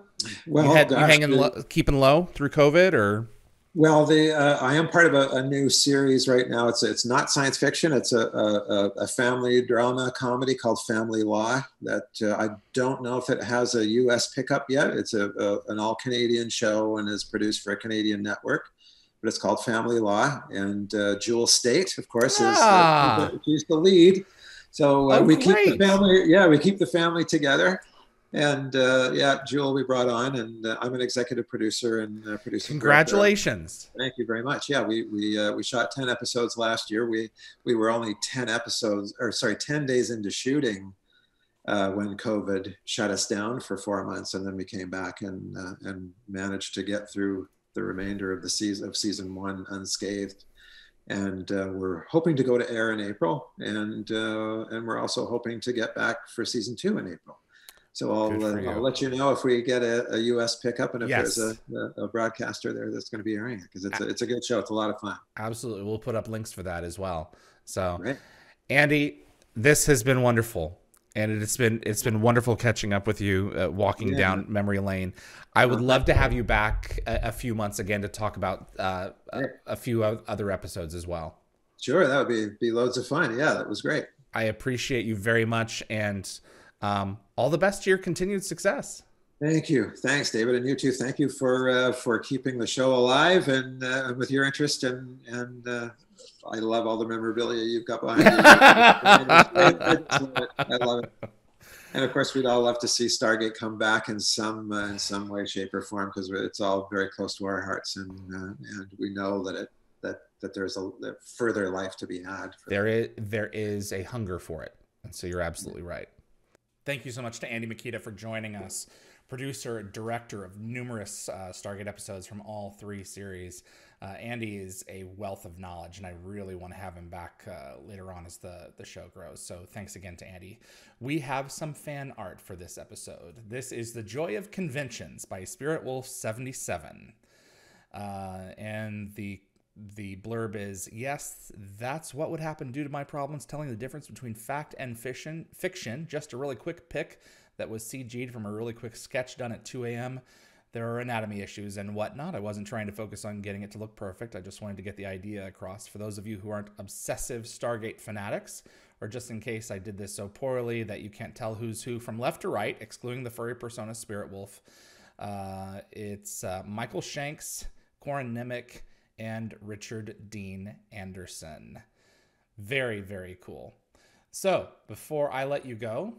keeping low through COVID, or? Well, I am part of a new series right now. It's not science fiction. It's a family drama comedy called Family Law that I don't know if it has a U.S. pickup yet. It's an all Canadian show and is produced for a Canadian network. But it's called Family Law, and Jewel State, of course, she's the lead. So we keep the family. Yeah, we keep the family together, and Jewel we brought on, and I'm an executive producer and producer. Congratulations! Director. Thank you very much. Yeah, we shot 10 episodes last year. We were only 10 days into shooting when COVID shut us down for 4 months, and then we came back and managed to get through the remainder of season 1 unscathed, and we're hoping to go to air in April, and we're also hoping to get back for season 2 in April. So I'll let you know if we get a U.S. pickup and if there's a broadcaster there that's going to be airing it, because it's a good show. It's a lot of fun. Absolutely, we'll put up links for that as well. So, right. Andy, this has been wonderful. And it's been wonderful catching up with you, walking down memory lane. I would love to have you back a few months again to talk about a few other episodes as well. Sure, that would be loads of fun. Yeah, that was great. I appreciate you very much, and all the best to your continued success. Thank you. Thanks, David, and you too. Thank you for keeping the show alive and with your interest and. I love all the memorabilia you've got behind you. I love it. And of course, we'd all love to see Stargate come back in some way, shape, or form, because it's all very close to our hearts, and we know that there's a further life to be had. There is a hunger for it, and so you're absolutely right. Thank you so much to Andy Mikita for joining us, producer, director of numerous Stargate episodes from all 3 series. Andy is a wealth of knowledge, and I really want to have him back later on as the show grows. So thanks again to Andy. We have some fan art for this episode. This is The Joy of Conventions by Spirit Wolf 77. And the blurb is, yes, that's what would happen due to my problems telling the difference between fact and fiction. Just a really quick pick that was CG'd from a really quick sketch done at 2 a.m. There are anatomy issues and whatnot. I wasn't trying to focus on getting it to look perfect. I just wanted to get the idea across. For those of you who aren't obsessive Stargate fanatics, or just in case I did this so poorly that you can't tell who's who from left to right, excluding the furry persona Spirit Wolf, it's Michael Shanks, Corin Nemec, and Richard Dean Anderson. Very, very cool. So before I let you go,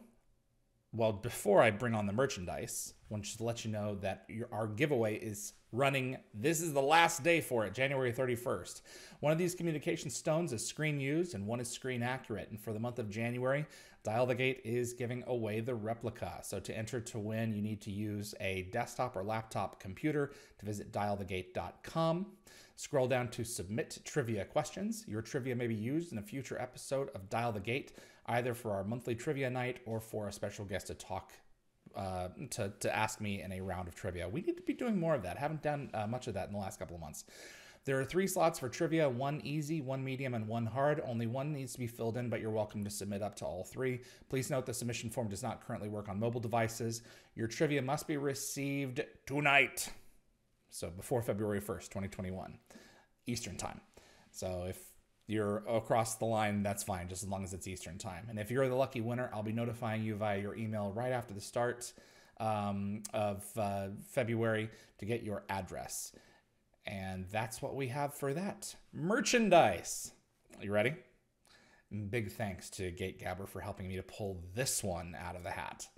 before I bring on the merchandise, I want to let you know that our giveaway is running. This is the last day for it, January 31st. One of these communication stones is screen used and one is screen accurate. And for the month of January, Dial the Gate is giving away the replica. So to enter to win, you need to use a desktop or laptop computer to visit dialthegate.com. Scroll down to submit trivia questions. Your trivia may be used in a future episode of Dial the Gate, either for our monthly trivia night or for a special guest to talk to ask me in a round of trivia. We need to be doing more of that. Haven't done much of that in the last couple of months. There are 3 slots for trivia, 1 easy, 1 medium, and 1 hard. Only 1 needs to be filled in, but you're welcome to submit up to all 3. Please note the submission form does not currently work on mobile devices. Your trivia must be received tonight. So before February 1st, 2021. Eastern time. So if you're across the line, that's fine, just as long as it's Eastern time. And if you're the lucky winner, I'll be notifying you via your email right after the start of February to get your address. And that's what we have for that. Merchandise. You ready? Big thanks to Gate Gabber for helping me to pull this one out of the hat.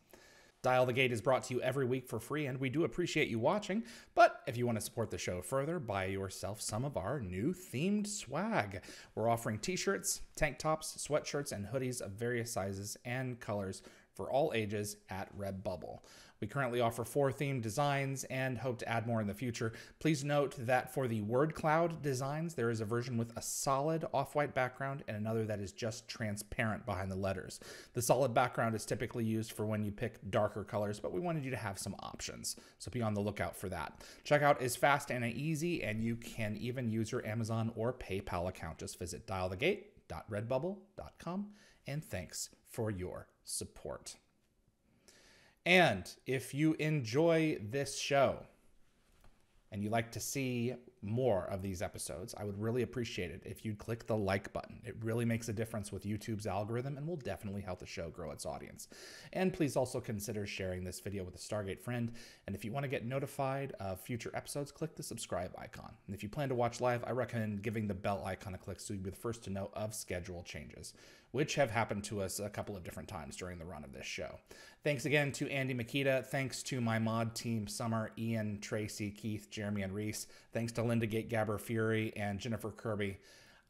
Dial the Gate is brought to you every week for free, and we do appreciate you watching. But if you want to support the show further, buy yourself some of our new themed swag. We're offering t-shirts, tank tops, sweatshirts, and hoodies of various sizes and colors for all ages at Redbubble. We currently offer 4 themed designs and hope to add more in the future. Please note that for the word cloud designs, there is a version with a solid off-white background and another that is just transparent behind the letters. The solid background is typically used for when you pick darker colors, but we wanted you to have some options, so be on the lookout for that. Checkout is fast and easy, and you can even use your Amazon or PayPal account. Just visit dialthegate.redbubble.com, and thanks for your support. And if you enjoy this show and you like to see more of these episodes, I would really appreciate it if you'd click the like button. It really makes a difference with YouTube's algorithm and will definitely help the show grow its audience. And please also consider sharing this video with a Stargate friend. And if you want to get notified of future episodes, click the subscribe icon. And if you plan to watch live, I recommend giving the bell icon a click so you'll be the first to know of schedule changes, which have happened to us a couple of different times during the run of this show. Thanks again to Andy Mikita. Thanks to my mod team, Summer, Ian, Tracy, Keith, Jeremy, and Reese. Thanks to Linda Gate Gabber Fury and Jennifer Kirby.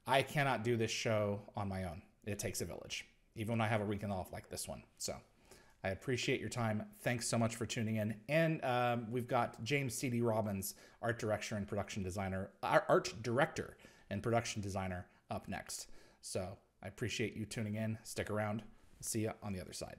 I cannot do this show on my own. It takes a village, even when I have a weekend off like this one. So I appreciate your time. Thanks so much for tuning in. And we've got James C.D. Robbins, art director and production designer up next. So I appreciate you tuning in. Stick around. See you on the other side.